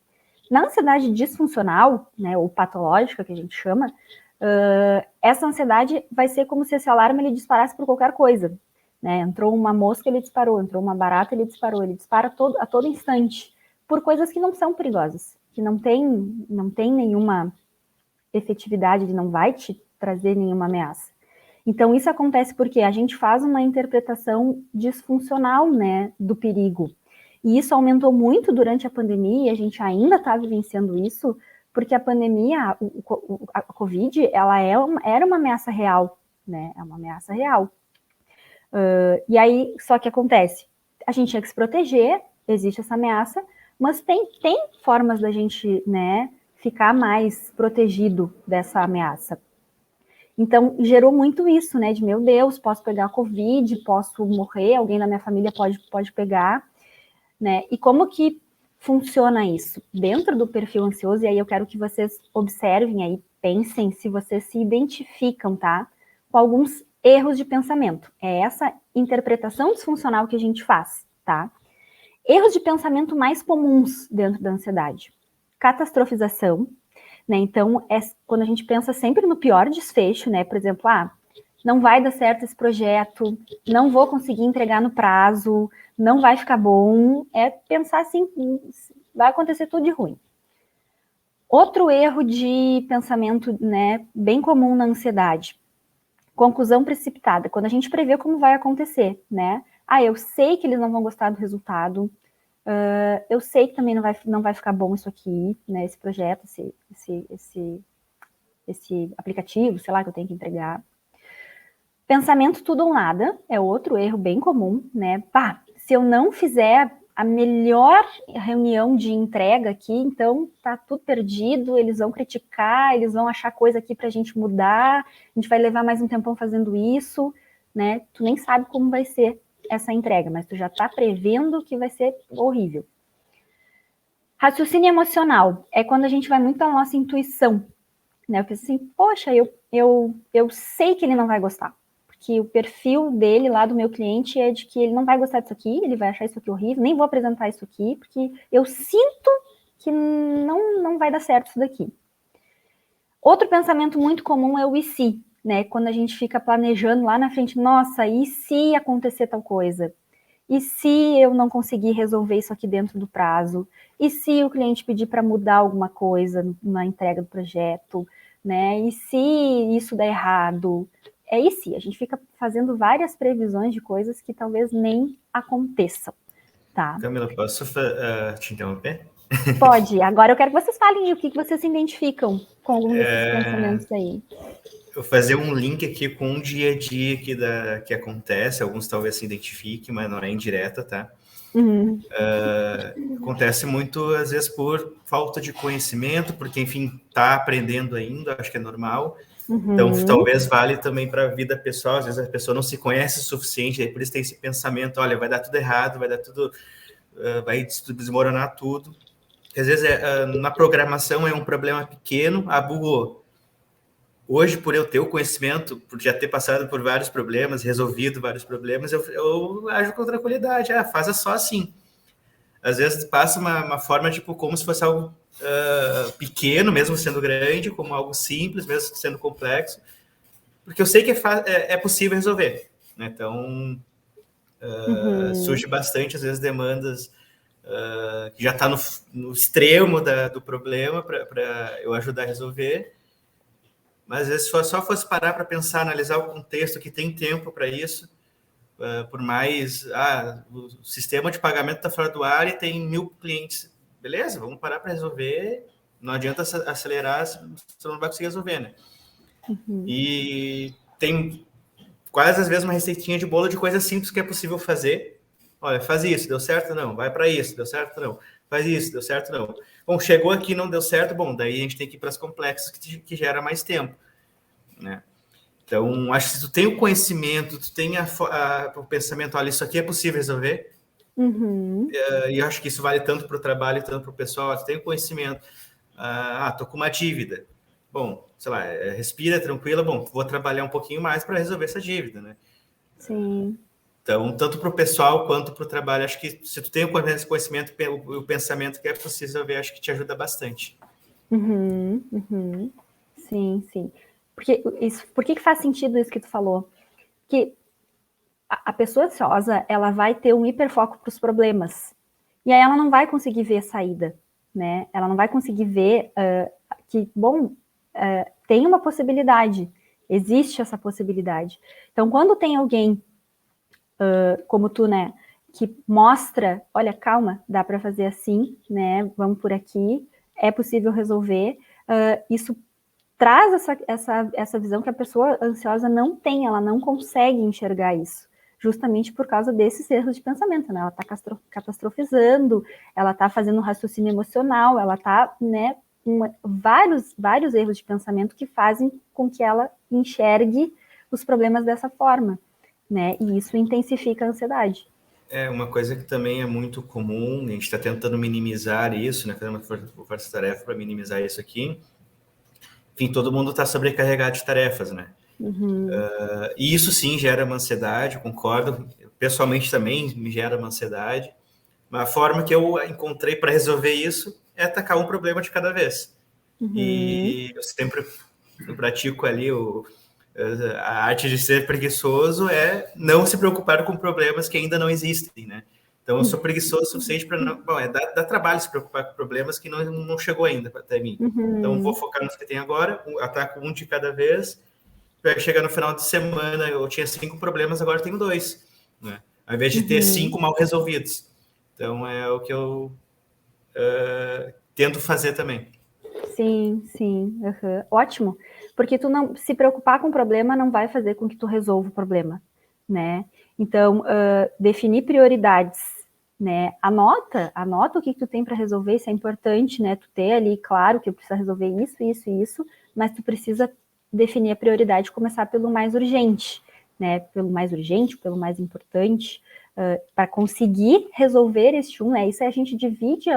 Na ansiedade disfuncional, né, ou patológica, que a gente chama, essa ansiedade vai ser como se esse alarme ele disparasse por qualquer coisa, né? Entrou uma mosca, ele disparou, entrou uma barata, ele disparou, ele dispara a todo instante, por coisas que não são perigosas, que não tem nenhuma efetividade, ele não vai te trazer nenhuma ameaça. Então, isso acontece porque a gente faz uma interpretação disfuncional, né, do perigo. E isso aumentou muito durante a pandemia, e a gente ainda está vivenciando isso, porque a pandemia, a Covid, ela era uma ameaça real, né? É uma ameaça real. E aí, só que acontece, a gente tinha que se proteger, existe essa ameaça, mas tem formas da gente, né, ficar mais protegido dessa ameaça. Então, gerou muito isso, né, de meu Deus, posso pegar a Covid, posso morrer, alguém da minha família pode pegar, né? E como que funciona isso? Dentro do perfil ansioso, e aí eu quero que vocês observem aí, pensem se vocês se identificam, tá? Com alguns erros de pensamento. É essa interpretação disfuncional que a gente faz, tá? Erros de pensamento mais comuns dentro da ansiedade. Catastrofização, né? Então, quando a gente pensa sempre no pior desfecho, né? Por exemplo, não vai dar certo esse projeto, não vou conseguir entregar no prazo, não vai ficar bom, é pensar assim, vai acontecer tudo de ruim. Outro erro de pensamento, né, bem comum na ansiedade, conclusão precipitada, quando a gente prevê como vai acontecer, né? Eu sei que eles não vão gostar do resultado, eu sei que também não vai ficar bom isso aqui, né, esse projeto, esse aplicativo, sei lá, que eu tenho que entregar. Pensamento tudo ou nada é outro erro bem comum, né? Se eu não fizer a melhor reunião de entrega aqui, então tá tudo perdido, eles vão criticar, eles vão achar coisa aqui pra gente mudar, a gente vai levar mais um tempão fazendo isso, né? Tu nem sabe como vai ser essa entrega, mas tu já tá prevendo que vai ser horrível. Raciocínio emocional é quando a gente vai muito pela nossa intuição, né? Eu penso assim, poxa, eu sei que ele não vai gostar. Que o perfil dele lá do meu cliente é de que ele não vai gostar disso aqui, ele vai achar isso aqui horrível, nem vou apresentar isso aqui, porque eu sinto que não vai dar certo isso daqui. Outro pensamento muito comum é o e se, né? Quando a gente fica planejando lá na frente, nossa, e se acontecer tal coisa? E se eu não conseguir resolver isso aqui dentro do prazo? E se o cliente pedir para mudar alguma coisa na entrega do projeto? Né? E se isso der errado? E se? A gente fica fazendo várias previsões de coisas que talvez nem aconteçam, tá? Camila, posso te interromper? Pode. Agora eu quero que vocês falem de o que vocês se identificam com algum desses pensamentos aí. Eu vou fazer um link aqui com um dia a dia que acontece, alguns talvez se identifiquem, mas não é indireta, tá? Acontece muito, às vezes, por falta de conhecimento, porque, enfim, tá aprendendo ainda, acho que é normal. Então, talvez vale também para a vida pessoal, às vezes a pessoa não se conhece o suficiente, aí por isso tem esse pensamento, olha, vai dar tudo errado, vai dar tudo, vai desmoronar tudo. Às vezes, na programação é um problema pequeno, bugou. hoje, por eu ter o conhecimento, por já ter passado por vários problemas, resolvido vários problemas, eu ajo com tranquilidade. Faça só assim. Às vezes passa uma forma, tipo, como se fosse algo pequeno, mesmo sendo grande, como algo simples, mesmo sendo complexo, porque eu sei que é possível resolver, né? Então, surge bastante, às vezes, demandas que já está no extremo do problema para eu ajudar a resolver, mas às vezes só fosse parar para pensar, analisar o contexto, que tem tempo para isso, por mais, o sistema de pagamento está fora do ar e tem 1000 clientes, beleza, vamos parar para resolver, não adianta acelerar, você não vai conseguir resolver, né? E tem quase às vezes uma receitinha de bolo de coisas simples que é possível fazer. Olha, faz isso, deu certo? Não. Vai para isso, deu certo? Não. Faz isso, deu certo? Não. Bom, chegou aqui, não deu certo, bom, daí a gente tem que ir para as complexas que gera mais tempo, né? Então, acho que se tu tem o conhecimento, tu tem o pensamento, olha, isso aqui é possível resolver, e eu acho que isso vale tanto para o trabalho, tanto para o pessoal, tu tem o conhecimento, tô com uma dívida, bom, sei lá, respira, tranquila, bom, vou trabalhar um pouquinho mais para resolver essa dívida, né? Sim. Então, tanto para o pessoal quanto para o trabalho, acho que se tu tem o conhecimento e o pensamento que é possível resolver, acho que te ajuda bastante. Sim, sim. Por que faz sentido isso que tu falou? Que a pessoa ansiosa, ela vai ter um hiperfoco para os problemas. E aí ela não vai conseguir ver a saída, né? Ela não vai conseguir ver que, tem uma possibilidade. Existe essa possibilidade. Então, quando tem alguém como tu, né, que mostra, olha, calma, dá para fazer assim, né? Vamos por aqui, é possível resolver. Isso traz essa visão que a pessoa ansiosa não tem, ela não consegue enxergar isso, justamente por causa desses erros de pensamento, né? Ela está catastrofizando, ela está fazendo um raciocínio emocional, ela está, né, vários erros de pensamento que fazem com que ela enxergue os problemas dessa forma, né? E isso intensifica a ansiedade. Uma coisa que também é muito comum, a gente está tentando minimizar isso, né? Fazendo uma força-tarefa para minimizar isso aqui. Enfim, todo mundo está sobrecarregado de tarefas, né? E isso sim gera uma ansiedade, concordo. Pessoalmente também me gera uma ansiedade. Mas a forma que eu encontrei para resolver isso é atacar um problema de cada vez. E eu sempre pratico ali a arte de ser preguiçoso é não se preocupar com problemas que ainda não existem, né? Então, eu sou preguiçoso o suficiente para não... Bom, dá trabalho se preocupar com problemas que não chegou ainda até mim. Então, vou focar nos que tem agora, ataco um de cada vez, vai chegar no final de semana, eu tinha 5 problemas, agora tenho 2, né? Ao invés de ter 5 mal resolvidos. Então, é o que eu tento fazer também. Sim. Ótimo. Porque tu não se preocupar com o problema não vai fazer com que tu resolva o problema, né? Então, definir prioridades, né? Anota o que tu tem para resolver, isso é importante, né? Tu ter ali, claro, que eu preciso resolver isso, mas tu precisa definir a prioridade, começar pelo mais urgente, né? Pelo mais urgente, pelo mais importante, para conseguir resolver este né? Isso a gente divide,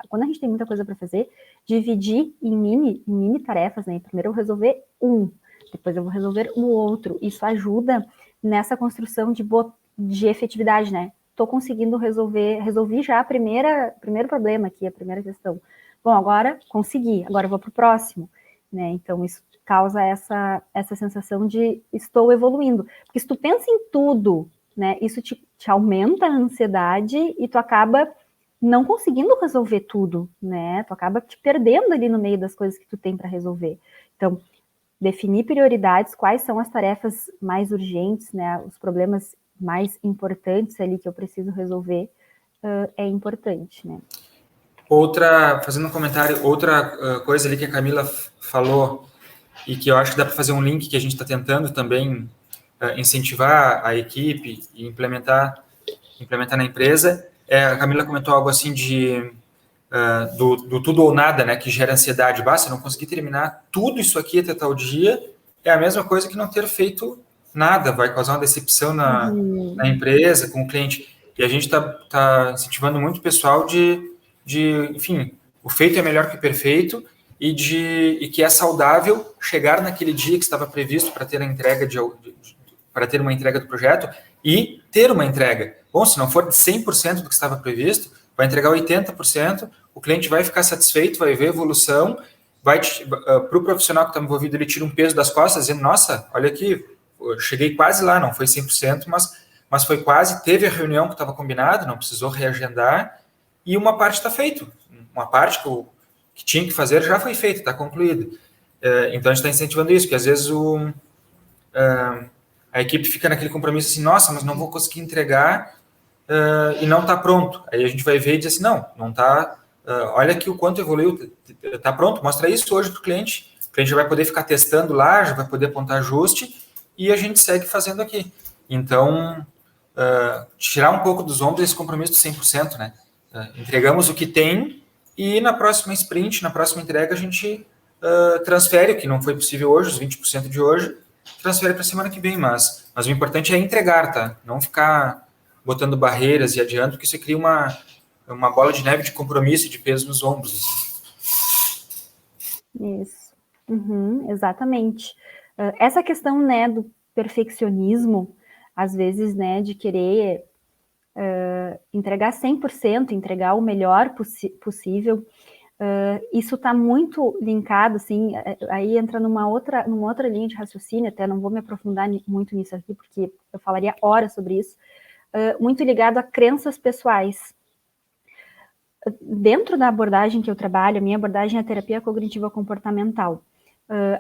quando a gente tem muita coisa para fazer, dividir em mini tarefas, né? Primeiro eu vou resolver depois eu vou resolver o outro. Isso ajuda nessa construção de efetividade, né? Tô conseguindo resolvi já primeiro problema aqui, a primeira questão. Bom, agora consegui, agora eu vou para o próximo, né? Então isso causa essa sensação de estou evoluindo. Porque se tu pensa em tudo, né? Isso te aumenta a ansiedade e tu acaba não conseguindo resolver tudo, né? Tu acaba te perdendo ali no meio das coisas que tu tem para resolver. Então, definir prioridades, quais são as tarefas mais urgentes, né? Os problemas mais importantes ali que eu preciso resolver, é importante, né? Fazendo um comentário, outra coisa ali que a Camila falou e que eu acho que dá para fazer um link que a gente está tentando também incentivar a equipe e implementar na empresa. A Camila comentou algo assim do tudo ou nada, né, que gera ansiedade. Basta não conseguir terminar tudo isso aqui até tal dia, é a mesma coisa que não ter feito nada, vai causar uma decepção na empresa, com o cliente. E a gente está incentivando muito o pessoal enfim, o feito é melhor que o perfeito, e que é saudável chegar naquele dia que estava previsto para ter a entrega para ter uma entrega do projeto e ter uma entrega. Bom, se não for de 100% do que estava previsto, vai entregar 80%, o cliente vai ficar satisfeito, vai ver evolução, para o profissional que está envolvido, ele tira um peso das costas, dizendo, nossa, olha aqui, eu cheguei quase lá, não foi 100%, mas foi quase, teve a reunião que estava combinado, não precisou reagendar, e uma parte está feito. Uma parte que tinha que fazer já foi feita, está concluído. Então, a gente está incentivando isso, porque às vezes a equipe fica naquele compromisso assim, nossa, mas não vou conseguir entregar e não está pronto. Aí a gente vai ver e diz assim, não está, olha aqui o quanto evoluiu, está pronto, mostra isso hoje para o cliente já vai poder ficar testando lá, já vai poder apontar ajuste, e a gente segue fazendo aqui. Então, tirar um pouco dos ombros esse compromisso do 100%, né? Entregamos o que tem, e na próxima sprint, na próxima entrega, a gente transfere o que não foi possível hoje, os 20% de hoje, transfere para a semana que vem, mas o importante é entregar, tá? Não ficar botando barreiras e adiando, porque isso cria uma bola de neve de compromisso e de peso nos ombros. Assim. Isso. Exatamente. Essa questão, né, do perfeccionismo, às vezes, né, de querer entregar 100%, entregar o melhor possível, isso está muito linkado, assim, aí entra numa outra linha de raciocínio, até não vou me aprofundar muito nisso aqui, porque eu falaria horas sobre isso, muito ligado a crenças pessoais. Dentro da abordagem que eu trabalho, a minha abordagem é a terapia cognitiva comportamental.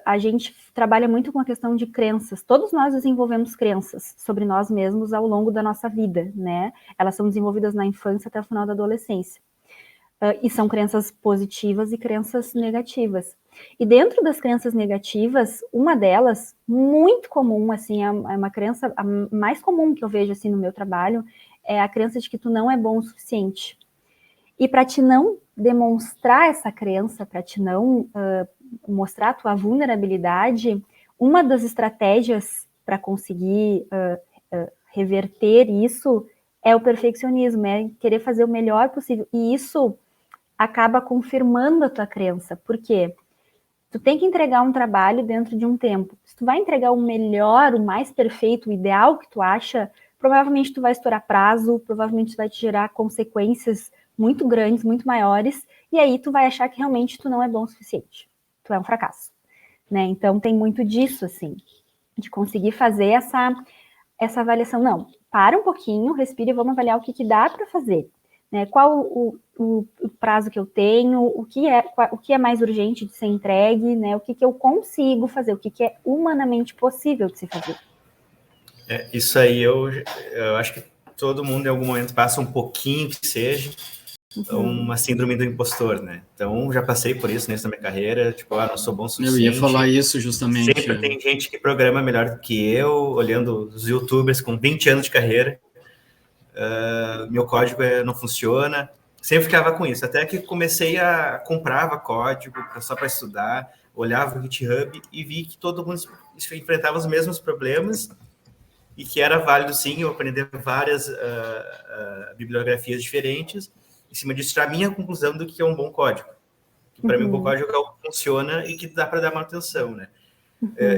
A gente trabalha muito com a questão de crenças. Todos nós desenvolvemos crenças sobre nós mesmos ao longo da nossa vida, né? Elas são desenvolvidas na infância até o final da adolescência. E são crenças positivas e crenças negativas. E dentro das crenças negativas, uma delas, muito comum, assim, é uma crença a mais comum que eu vejo assim no meu trabalho, é a crença de que tu não é bom o suficiente. E para te não demonstrar essa crença, para te não mostrar a tua vulnerabilidade, uma das estratégias para conseguir reverter isso é o perfeccionismo, é querer fazer o melhor possível. E isso acaba confirmando a tua crença. Por quê? Tu tem que entregar um trabalho dentro de um tempo. Se tu vai entregar o melhor, o mais perfeito, o ideal que tu acha, provavelmente tu vai estourar prazo, provavelmente tu vai te gerar consequências muito grandes, muito maiores, e aí tu vai achar que realmente tu não é bom o suficiente. Tu é um fracasso, né? Então tem muito disso, assim, de conseguir fazer essa avaliação. Não, para um pouquinho, respira e vamos avaliar o que dá para fazer, né? Qual o prazo que eu tenho, o que é mais urgente de ser entregue, né? O que eu consigo fazer, o que é humanamente possível de se fazer. Isso aí eu acho que todo mundo em algum momento passa um pouquinho que seja uma síndrome do impostor, né? Então, já passei por isso na minha carreira, tipo, não sou bom o suficiente. Eu ia falar isso justamente. Sempre tem gente que programa melhor do que eu, olhando os youtubers com 20 anos de carreira, meu código não funciona, sempre ficava com isso, até que comprava código só para estudar, olhava o GitHub e vi que todo mundo enfrentava os mesmos problemas e que era válido, sim, eu aprender várias bibliografias diferentes. Em cima disso, a minha conclusão do que é um bom código. Que para mim, um bom código é algo que funciona e que dá para dar manutenção, né?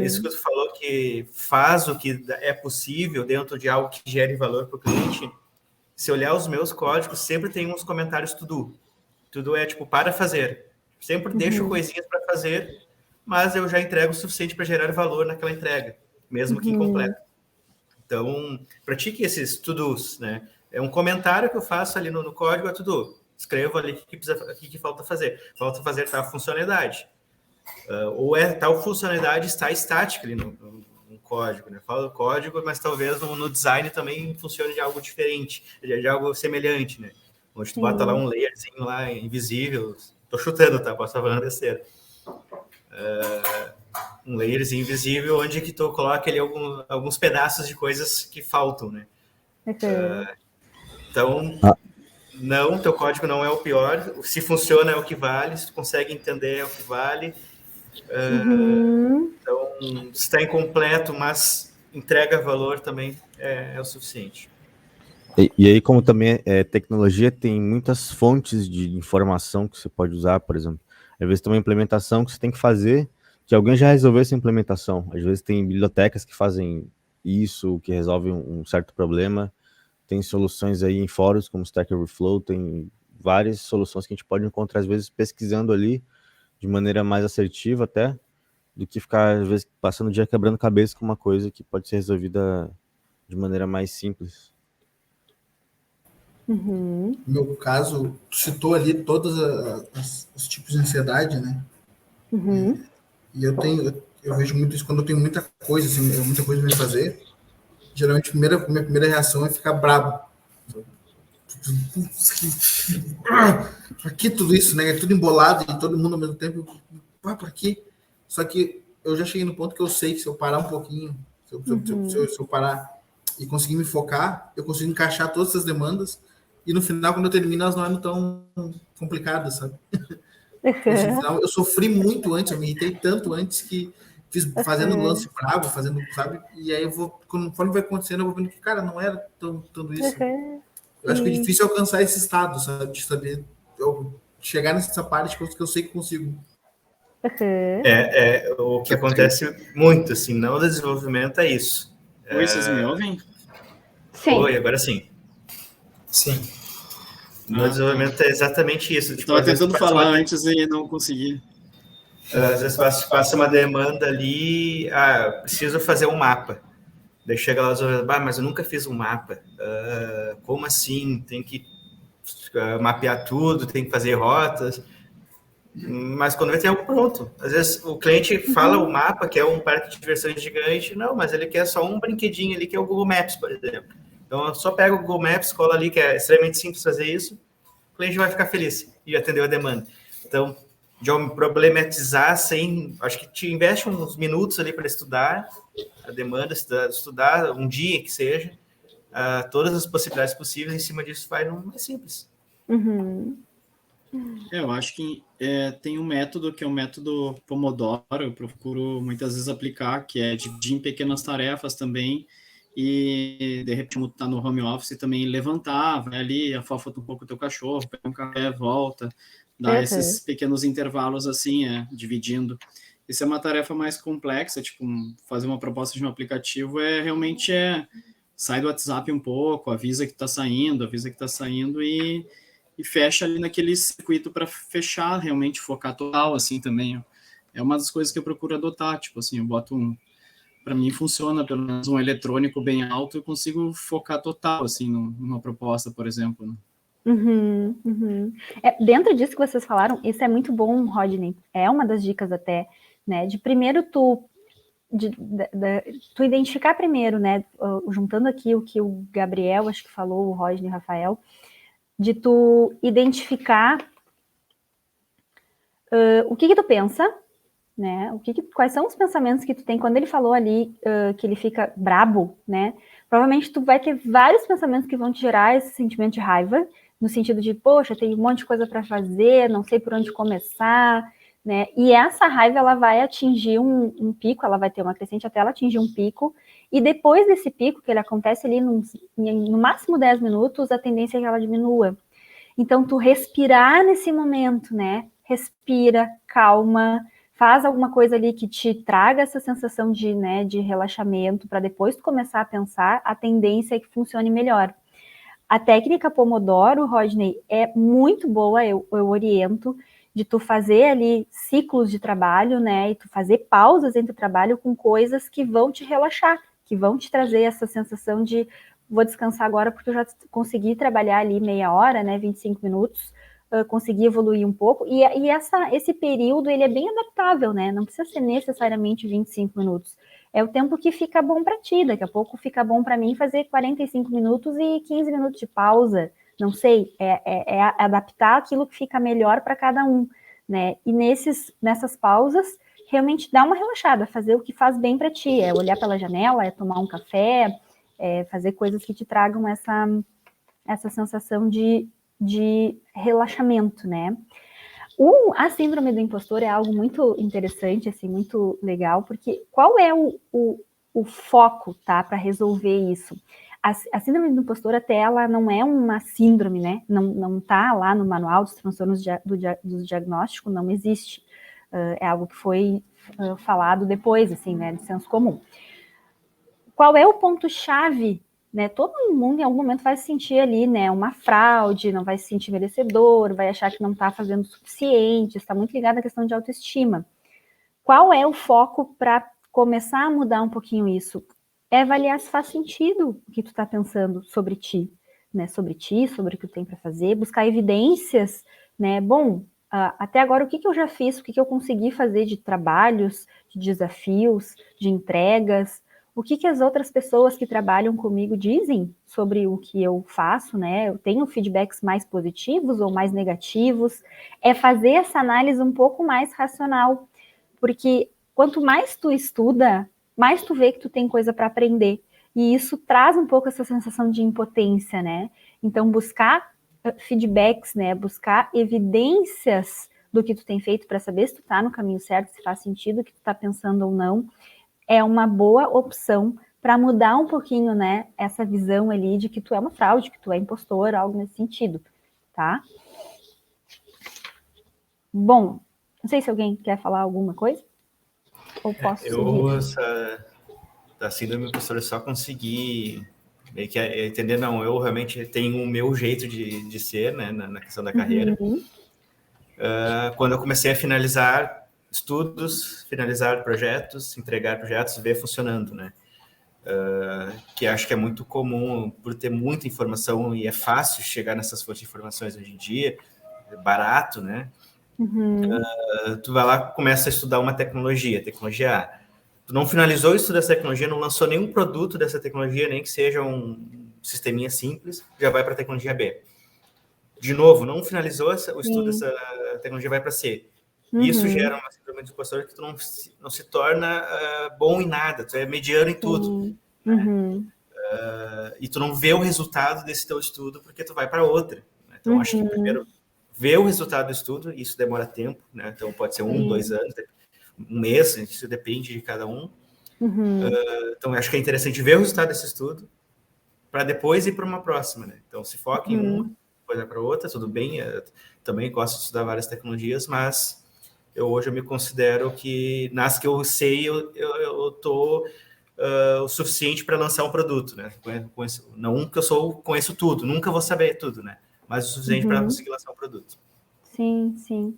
Isso que tu falou, que faz o que é possível dentro de algo que gere valor para o cliente. Se olhar os meus códigos, sempre tem uns comentários tudo. Tudo é tipo, para fazer. Sempre deixo coisinhas para fazer, mas eu já entrego o suficiente para gerar valor naquela entrega, mesmo que incompleta. Então, pratique esses to-dos, né? É um comentário que eu faço ali no código, é tudo. Escrevo ali o que falta fazer. Falta fazer tal funcionalidade. Ou tal funcionalidade está estática ali no código, né? Falo código, mas talvez no design também funcione de algo diferente, de algo semelhante, né? Onde tu bota lá um layerzinho lá invisível. Tô chutando, tá? Posso estar falando besteira. Um layerzinho invisível onde que tu coloca ali alguns pedaços de coisas que faltam, né? Então, não, teu código não é o pior. Se funciona é o que vale. Se tu consegue entender é o que vale. Então, se está incompleto, mas entrega valor também é o suficiente. E aí, como também tecnologia, tem muitas fontes de informação que você pode usar, por exemplo. Às vezes tem uma implementação que você tem que fazer, que alguém já resolveu essa implementação. Às vezes tem bibliotecas que fazem isso, que resolvem um certo problema. Tem soluções aí em fóruns como Stack Overflow, tem várias soluções que a gente pode encontrar, às vezes, pesquisando ali de maneira mais assertiva até, do que ficar, às vezes, passando o dia quebrando cabeça com uma coisa que pode ser resolvida de maneira mais simples. No meu caso, tu citou ali todos os tipos de ansiedade, né? E eu vejo muito isso quando eu tenho muita coisa, assim, muita coisa pra fazer. Geralmente, a minha primeira reação é ficar brabo. Por que tudo isso, né? É tudo embolado e todo mundo ao mesmo tempo. Por quê? Só que eu já cheguei no ponto que eu sei que se eu parar um pouquinho, se eu parar e conseguir me focar, eu consigo encaixar todas essas demandas e no final, quando eu termino, elas não eram tão complicadas, sabe? No final, eu sofri muito antes, eu me irritei tanto antes que fiz fazendo lance bravo, fazendo, sabe? E aí eu vou, conforme vai acontecendo, eu vou vendo que, cara, não era tudo isso. Eu acho que é difícil alcançar esse estado, sabe? De saber, chegar nessa parte que eu sei que consigo. O que acontece muito, assim, no desenvolvimento é isso. Oi, vocês me ouvem? Sim. Oi, agora sim. Sim. No desenvolvimento é exatamente isso. Estava tentando falar antes e não consegui. Às vezes passa uma demanda ali, preciso fazer um mapa. Daí chega lá, mas eu nunca fiz um mapa. Como assim? Tem que mapear tudo, tem que fazer rotas. Mas quando vai ter algo pronto. Às vezes o cliente fala o mapa, que é um parque de diversões gigante, não, mas ele quer só um brinquedinho ali, que é o Google Maps, por exemplo. Então, eu só pego o Google Maps, cola ali, que é extremamente simples fazer isso, o cliente vai ficar feliz e atendeu a demanda. Então, de problematizar sem... Acho que te investe uns minutos ali para estudar a demanda, estudar um dia que seja, todas as possibilidades possíveis, em cima disso vai no mais simples. Eu acho que tem um método que é o método Pomodoro, eu procuro muitas vezes aplicar, que é dividir em pequenas tarefas também, e de repente tá no home office também levantar, vai ali, afofa um pouco o teu cachorro, pega um café, volta, dá esses pequenos intervalos assim, dividindo. Isso é uma tarefa mais complexa, tipo, fazer uma proposta de um aplicativo realmente sai do WhatsApp um pouco, avisa que tá saindo e fecha ali naquele circuito para fechar, realmente focar total, assim, também. É uma das coisas que eu procuro adotar, tipo assim, eu boto para mim funciona pelo menos um eletrônico bem alto, eu consigo focar total, assim, numa proposta, por exemplo. Dentro disso que vocês falaram, isso é muito bom, Rodney, é uma das dicas até, né, de primeiro tu identificar primeiro, né, juntando aqui o que o Gabriel, acho que falou, o Rodney e o Rafael, de tu identificar o que tu pensa, né? Quais são os pensamentos que tu tem quando ele falou ali que ele fica brabo, né? Provavelmente tu vai ter vários pensamentos que vão te gerar esse sentimento de raiva, no sentido de, poxa, tem um monte de coisa para fazer, não sei por onde começar, né? E essa raiva ela vai atingir um pico, ela vai ter uma crescente até ela atingir um pico, e depois desse pico, que ele acontece ali no máximo 10 minutos, a tendência é que ela diminua. Então, tu respirar nesse momento, né? Respira, calma, faz alguma coisa ali que te traga essa sensação de relaxamento, para depois tu começar a pensar, a tendência é que funcione melhor. A técnica Pomodoro, Rodney, é muito boa, eu oriento, de tu fazer ali ciclos de trabalho, né, e tu fazer pausas entre o trabalho com coisas que vão te relaxar, que vão te trazer essa sensação de vou descansar agora porque eu já consegui trabalhar ali meia hora, né, 25 minutos, consegui evoluir um pouco, e esse período, ele é bem adaptável, né, não precisa ser necessariamente 25 minutos, é o tempo que fica bom para ti, daqui a pouco fica bom para mim fazer 45 minutos e 15 minutos de pausa, não sei, é adaptar aquilo que fica melhor para cada um, né, e nessas pausas, realmente dar uma relaxada, fazer o que faz bem para ti, é olhar pela janela, é tomar um café, fazer coisas que te tragam essa sensação de relaxamento, né. A síndrome do impostor é algo muito interessante, assim, muito legal, porque qual é o foco, tá, para resolver isso? a síndrome do impostor até ela não é uma síndrome, né? Não tá lá no manual dos transtornos do diagnóstico, não existe. É algo que foi falado depois, assim, né, de senso comum. Qual é o ponto-chave, né? Todo mundo em algum momento vai se sentir ali, né, uma fraude, não vai se sentir merecedor, vai achar que não está fazendo o suficiente, está muito ligado à questão de autoestima. Qual é o foco para começar a mudar um pouquinho isso? É avaliar se faz sentido o que tu está pensando sobre ti, né? Sobre o que tu tem para fazer, buscar evidências, né? Bom, até agora o que eu já fiz, o que eu consegui fazer de trabalhos, de desafios, de entregas, o que as outras pessoas que trabalham comigo dizem sobre o que eu faço, né? Eu tenho feedbacks mais positivos ou mais negativos. É fazer essa análise um pouco mais racional, porque quanto mais tu estuda, mais tu vê que tu tem coisa para aprender. E isso traz um pouco essa sensação de impotência, né? Então, buscar feedbacks, né? Buscar evidências do que tu tem feito para saber se tu tá no caminho certo, se faz sentido o que tu tá pensando ou não, é uma boa opção para mudar um pouquinho, né? Essa visão ali de que tu é uma fraude, que tu é impostor, algo nesse sentido, tá? Bom, não sei se alguém quer falar alguma coisa. Ou posso seguir? Da síndrome do impostor, eu só consegui meio que entender, não, eu realmente tenho o meu jeito de ser, né, na questão da carreira. Quando eu comecei a finalizar estudos, finalizar projetos, entregar projetos, ver funcionando, né? Que acho que é muito comum, por ter muita informação e é fácil chegar nessas fontes de informações hoje em dia, é barato, né? Tu vai lá, começa a estudar uma tecnologia A. Tu não finalizou o estudo dessa tecnologia, não lançou nenhum produto dessa tecnologia, nem que seja um sisteminha simples, já vai para a tecnologia B. De novo, não finalizou o estudo dessa tecnologia, vai para C. Isso gera uma síndrome do impostor que tu não se torna bom em nada, tu é mediano em tudo. Né? E tu não vê o resultado desse teu estudo porque tu vai para outra. Né? Então, acho que primeiro ver o resultado do estudo, isso demora tempo, né? Então pode ser 1, 2 anos, um mês, isso depende de cada um. Então, acho que é interessante ver o resultado desse estudo para depois ir para uma próxima, né? Então, se foca em uma, depois vai para outra, tudo bem. Eu também gosto de estudar várias tecnologias, mas hoje eu me considero que nas que eu sei, eu tô o suficiente para lançar um produto, né? Não que eu conheço tudo, nunca vou saber tudo, né? Mas o suficiente para conseguir lançar um produto. Sim, sim.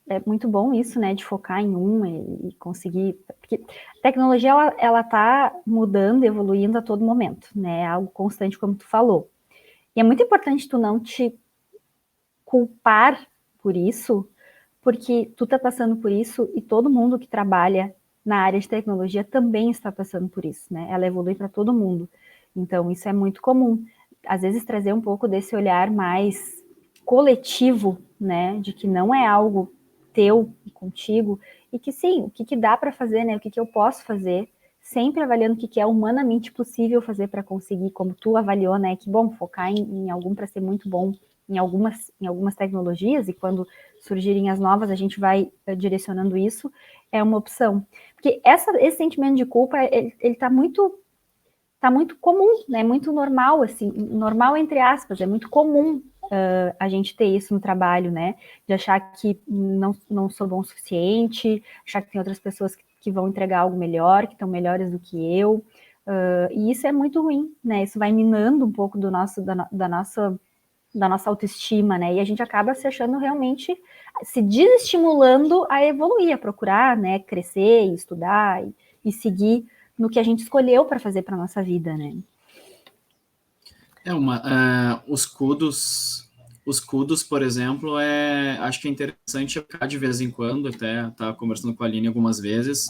É muito bom isso, né, de focar em e conseguir... Porque a tecnologia, ela tá mudando, evoluindo a todo momento, né? É algo constante, como tu falou. E é muito importante tu não te culpar por isso, porque tu tá passando por isso e todo mundo que trabalha na área de tecnologia também está passando por isso, né? Ela evolui para todo mundo. Então, isso é muito comum. Às vezes, trazer um pouco desse olhar mais coletivo, né? De que não é algo teu e contigo, e que sim, o que dá para fazer, né? O que eu posso fazer, sempre avaliando o que é humanamente possível fazer para conseguir, como tu avaliou, né? Que bom, focar em algum para ser muito bom em algumas tecnologias, e quando surgirem as novas, a gente vai direcionando isso, é uma opção. Porque esse sentimento de culpa, ele tá muito comum, né? Muito normal, assim, normal entre aspas, é muito comum a gente ter isso no trabalho, né? De achar que não sou bom o suficiente, achar que tem outras pessoas que vão entregar algo melhor, que estão melhores do que eu, e isso é muito ruim, né? Isso vai minando um pouco da nossa autoestima, né? E a gente acaba se achando realmente, se desestimulando a evoluir, a procurar, né? Crescer, estudar e seguir no que a gente escolheu para fazer para nossa vida, né? Os CUDOS, por exemplo, acho que é interessante ficar de vez em quando, até estava conversando com a Aline algumas vezes,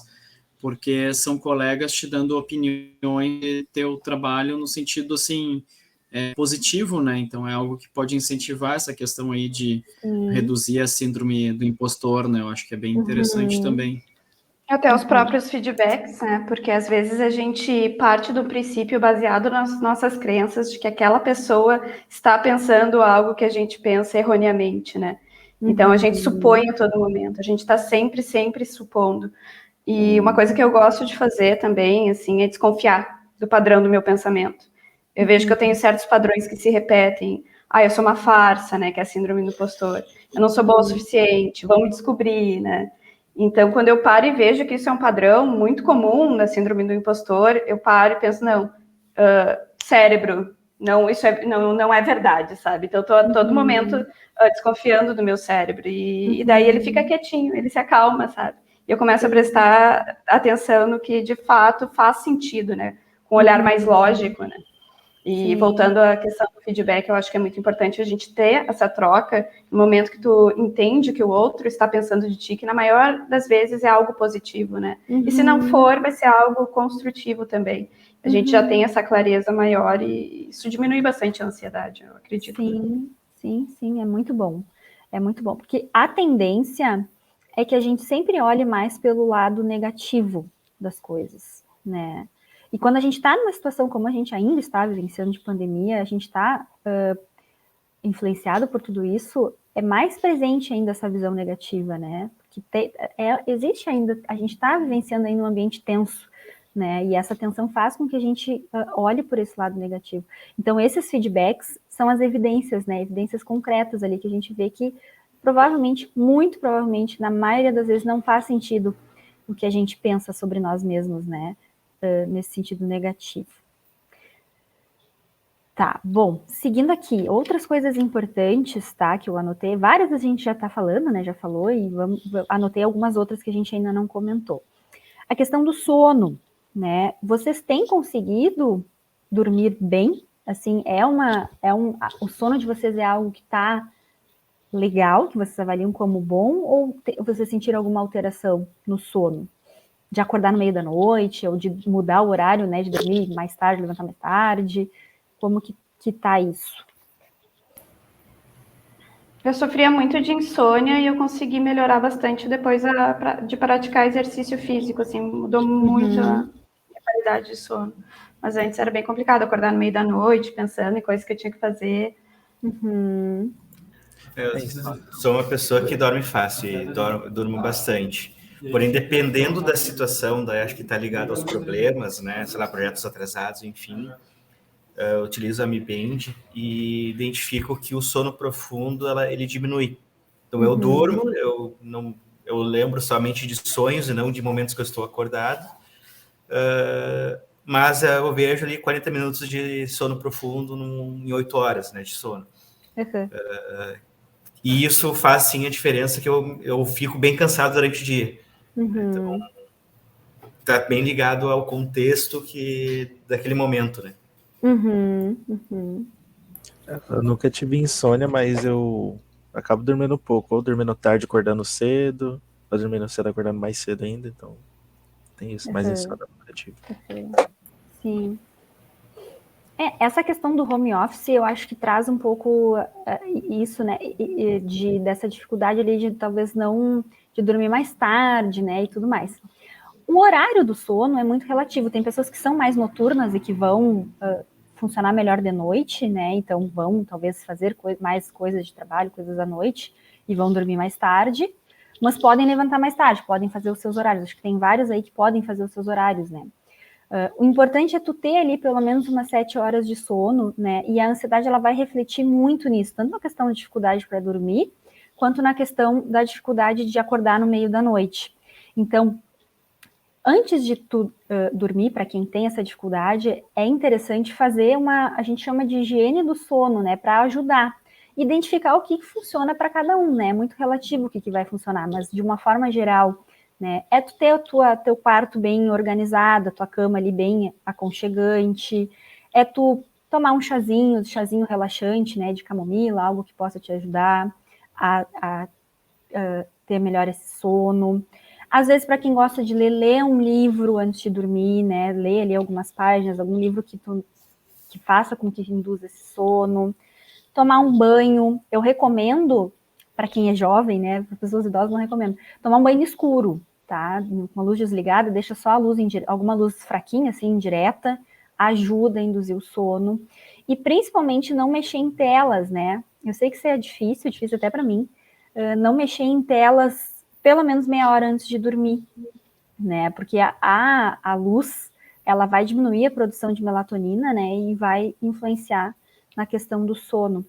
porque são colegas te dando opiniões de teu trabalho no sentido, assim, positivo, né? Então, é algo que pode incentivar essa questão aí de reduzir a síndrome do impostor, né? Eu acho que é bem interessante também. Até os próprios feedbacks, né? Porque às vezes a gente parte do princípio baseado nas nossas crenças de que aquela pessoa está pensando algo que a gente pensa erroneamente, né? Então a gente supõe a todo momento, a gente está sempre supondo. E uma coisa que eu gosto de fazer também, assim, é desconfiar, do padrão do meu pensamento. Eu vejo que eu tenho certos padrões que se repetem. Eu sou uma farsa, né, que é a síndrome do impostor. Eu não sou boa o suficiente, vão me descobrir, né? Então, quando eu paro e vejo que isso é um padrão muito comum da síndrome do impostor, eu paro e penso, não, cérebro, não, isso não é verdade, sabe? Então, eu tô a todo momento desconfiando do meu cérebro. E daí ele fica quietinho, ele se acalma, sabe? E eu começo a prestar atenção no que, de fato, faz sentido, né? Com um olhar mais lógico, né? E voltando à questão do feedback, eu acho que é muito importante a gente ter essa troca no momento que tu entende que o outro está pensando de ti, que na maior das vezes é algo positivo, né? E se não for, vai ser algo construtivo também. A gente já tem essa clareza maior e isso diminui bastante a ansiedade, eu acredito. Sim, é muito bom. É muito bom, porque a tendência é que a gente sempre olhe mais pelo lado negativo das coisas, né? E quando a gente está numa situação como a gente ainda está vivenciando de pandemia, a gente está influenciado por tudo isso, é mais presente ainda essa visão negativa, né? Porque existe ainda, a gente está vivenciando ainda um ambiente tenso, né? E essa tensão faz com que a gente olhe por esse lado negativo. Então, esses feedbacks são as evidências, né? Evidências concretas ali que a gente vê que provavelmente, muito provavelmente, na maioria das vezes não faz sentido o que a gente pensa sobre nós mesmos, né? Nesse sentido negativo. Tá, bom, seguindo aqui, outras coisas importantes, tá, que eu anotei, várias a gente já tá falando, né, já falou, e anotei algumas outras que a gente ainda não comentou. A questão do sono, né, vocês têm conseguido dormir bem? Assim, o sono de vocês é algo que tá legal, que vocês avaliam como bom, ou vocês sentiram alguma alteração no sono? De acordar no meio da noite, ou de mudar o horário, né, de dormir mais tarde, levantar mais tarde, como que tá isso? Eu sofria muito de insônia e eu consegui melhorar bastante depois de praticar exercício físico, assim, mudou muito a qualidade de sono. Mas antes era bem complicado acordar no meio da noite, pensando em coisas que eu tinha que fazer. Eu sou uma pessoa que dorme fácil e durmo bastante. Porém, dependendo da situação, daí acho que está ligado aos problemas, né? Sei lá, projetos atrasados, enfim. Eu utilizo a Mi Band e identifico que o sono profundo ele diminui. Então, eu durmo, eu lembro somente de sonhos e não de momentos que eu estou acordado. Mas eu vejo ali 40 minutos de sono profundo em 8 horas, né, de sono. E isso faz, sim, a diferença que eu fico bem cansado durante o dia. Então, tá bem ligado ao contexto daquele momento, né? Eu nunca tive insônia, mas eu acabo dormindo pouco, ou dormindo tarde, acordando cedo, ou dormindo cedo, acordando mais cedo ainda, então tem isso, mas isso é negativo. Sim. Essa questão do home office, eu acho que traz um pouco isso, né, dessa dificuldade ali de talvez não, de dormir mais tarde, né, e tudo mais. O horário do sono é muito relativo, tem pessoas que são mais noturnas e que vão funcionar melhor de noite, né, então vão talvez fazer mais coisas de trabalho, coisas à noite, e vão dormir mais tarde, mas podem levantar mais tarde, podem fazer os seus horários, acho que tem vários aí que podem fazer os seus horários, né. O importante é tu ter ali pelo menos umas 7 horas de sono, né? E a ansiedade ela vai refletir muito nisso, tanto na questão da dificuldade para dormir, quanto na questão da dificuldade de acordar no meio da noite. Então, antes de tu dormir, para quem tem essa dificuldade, é interessante fazer a gente chama de higiene do sono, né? Para ajudar. Identificar o que funciona para cada um, né? É muito relativo o que vai funcionar, mas de uma forma geral, né? É tu ter teu quarto bem organizado, a tua cama ali bem aconchegante, é tu tomar um chazinho relaxante, né, de camomila, algo que possa te ajudar a ter melhor esse sono. Às vezes, para quem gosta de ler um livro antes de dormir, né, ler ali algumas páginas, algum livro que faça com que induza esse sono. Tomar um banho, eu recomendo, para quem é jovem, né, para pessoas idosas não recomendo, tomar um banho escuro, tá, com a luz desligada, deixa só a luz, alguma luz fraquinha, assim, indireta, ajuda a induzir o sono, e principalmente não mexer em telas, né, eu sei que isso é difícil até para mim, não mexer em telas pelo menos meia hora antes de dormir, né, porque a luz ela vai diminuir a produção de melatonina, né, e vai influenciar na questão do sono.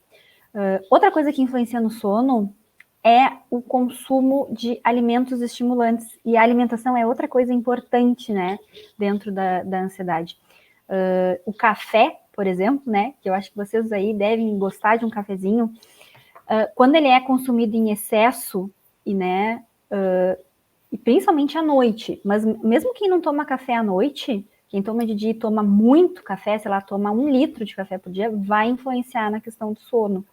Outra coisa que influencia no sono é o consumo de alimentos estimulantes, e a alimentação é outra coisa importante, né, dentro da ansiedade. O café, por exemplo, né, que eu acho que vocês aí devem gostar de um cafezinho, quando ele é consumido em excesso, e principalmente à noite, mas mesmo quem não toma café à noite, quem toma de dia e toma muito café, sei lá, toma 1 litro de café por dia, vai influenciar na questão do sono.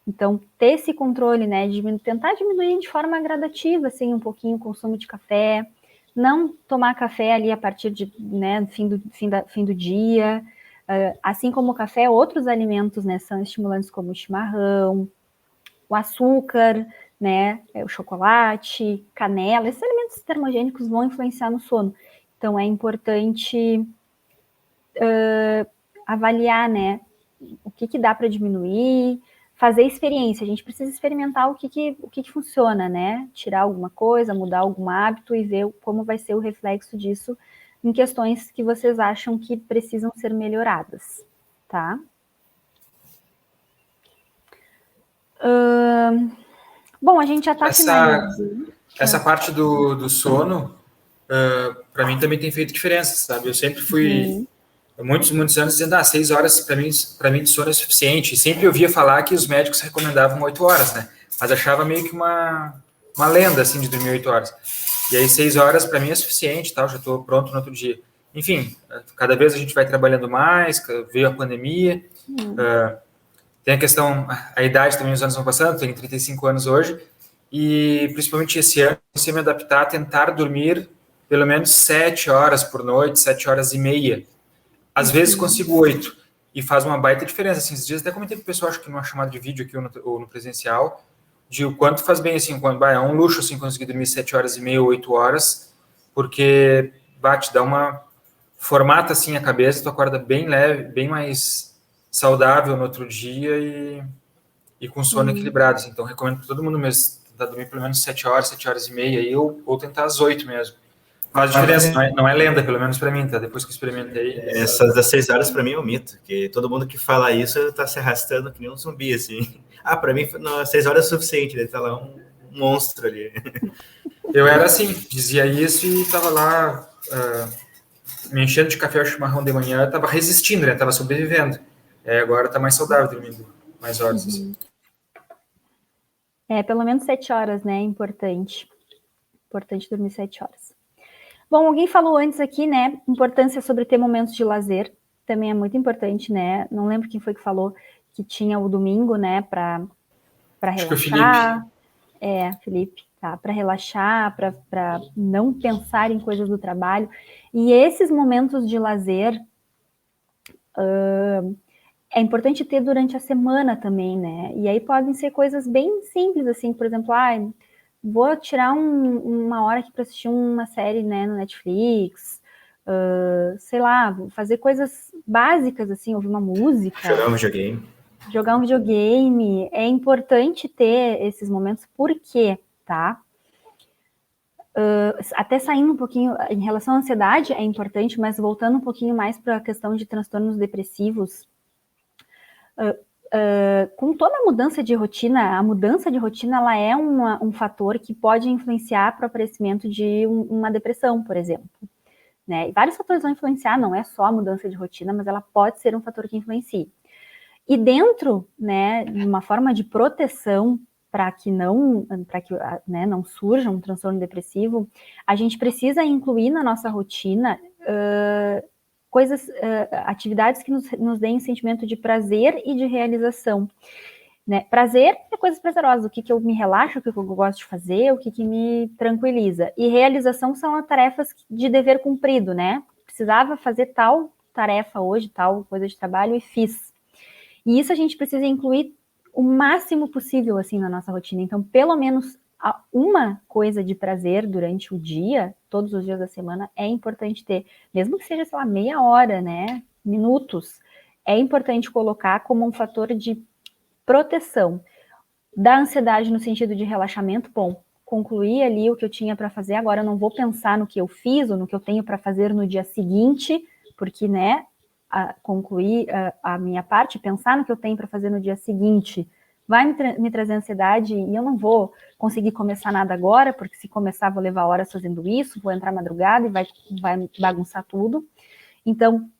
Então, ter esse controle, né, de tentar diminuir de forma gradativa, assim, um pouquinho o consumo de café, não tomar café ali a partir de, né, fim do dia, assim como o café, outros alimentos, né, são estimulantes como o chimarrão, o açúcar, né, o chocolate, canela, esses alimentos termogênicos vão influenciar no sono. Então, é importante avaliar, né, o que dá para diminuir, fazer experiência. A gente precisa experimentar o que funciona, né, tirar alguma coisa, mudar algum hábito e ver como vai ser o reflexo disso em questões que vocês acham que precisam ser melhoradas, tá? Bom, a gente já está finalizando. Essa parte do sono, para mim também tem feito diferença, sabe? Eu sempre fui, muitos anos, dizendo, 6 horas para mim de sono é suficiente. E sempre ouvia falar que os médicos recomendavam 8 horas, né? Mas achava meio que uma lenda, assim, de dormir 8 horas. E aí 6 horas para mim é suficiente, tal, já estou pronto no outro dia. Enfim, cada vez a gente vai trabalhando mais, veio a pandemia, tem a questão, a idade também, os anos vão passando, tenho 35 anos hoje, e principalmente esse ano, comecei a me adaptar a tentar dormir pelo menos 7 horas por noite, 7 horas e meia. Às vezes consigo 8, e faz uma baita diferença. Assim, esses dias até comentei com o pessoal, acho que numa chamada de vídeo aqui ou no presencial, de o quanto faz bem, assim, quando é um luxo, assim, conseguir dormir 7 horas e meia ou 8 horas, porque te dá uma formata, assim, a cabeça, tu acorda bem leve, bem mais saudável no outro dia e com sono equilibrado. Assim. Então, recomendo para todo mundo mesmo tentar dormir pelo menos 7 horas, 7 horas e meia, aí, ou tentar às 8 mesmo. Faz diferença, não é lenda, pelo menos para mim, tá? Depois que eu experimentei. Essas das 6 horas para mim é um mito, porque todo mundo que fala isso tá se arrastando que nem um zumbi, assim. Para mim, 6 horas é suficiente, daí tá lá um monstro ali. Eu era assim, dizia isso e tava lá me enchendo de café ou chimarrão de manhã, tava resistindo, né? Tava sobrevivendo. Agora tá mais saudável, dormindo mais horas. Assim. Pelo menos 7 horas, né? É importante. Importante dormir 7 horas. Bom, alguém falou antes aqui, né? Importância sobre ter momentos de lazer. Também é muito importante, né? Não lembro quem foi que falou que tinha o domingo, né? Para relaxar. Felipe, tá? Para relaxar, para não pensar em coisas do trabalho. E esses momentos de lazer é importante ter durante a semana também, né? E aí podem ser coisas bem simples, assim, por exemplo, vou tirar uma hora aqui para assistir uma série, né, no Netflix, sei lá, vou fazer coisas básicas, assim, ouvir uma música. Jogar um videogame. É importante ter esses momentos, por quê, tá? Até saindo um pouquinho, em relação à ansiedade é importante, mas voltando um pouquinho mais para a questão de transtornos depressivos, com toda a mudança de rotina, ela é um fator que pode influenciar para o aparecimento de uma depressão, por exemplo. Né? E vários fatores vão influenciar, não é só a mudança de rotina, mas ela pode ser um fator que influencie. E dentro, né, de uma forma de proteção para que não surja um transtorno depressivo, a gente precisa incluir na nossa rotina atividades que nos deem sentimento de prazer e de realização. Né? Prazer é coisas prazerosas, o que eu me relaxo, o que eu gosto de fazer, o que me tranquiliza. E realização são as tarefas de dever cumprido, né? Precisava fazer tal tarefa hoje, tal coisa de trabalho e fiz. E isso a gente precisa incluir o máximo possível, assim, na nossa rotina. Então, pelo menos uma coisa de prazer durante o dia, todos os dias da semana, é importante ter. Mesmo que seja, sei lá, meia hora, né? Minutos. É importante colocar como um fator de proteção da ansiedade no sentido de relaxamento. Bom, concluí ali o que eu tinha para fazer, agora eu não vou pensar no que eu fiz ou no que eu tenho para fazer no dia seguinte, porque, né, concluir a minha parte, pensar no que eu tenho para fazer no dia seguinte, vai me trazer ansiedade e eu não vou conseguir começar nada agora, porque se começar vou levar horas fazendo isso, vou entrar madrugada e vai bagunçar tudo. Então,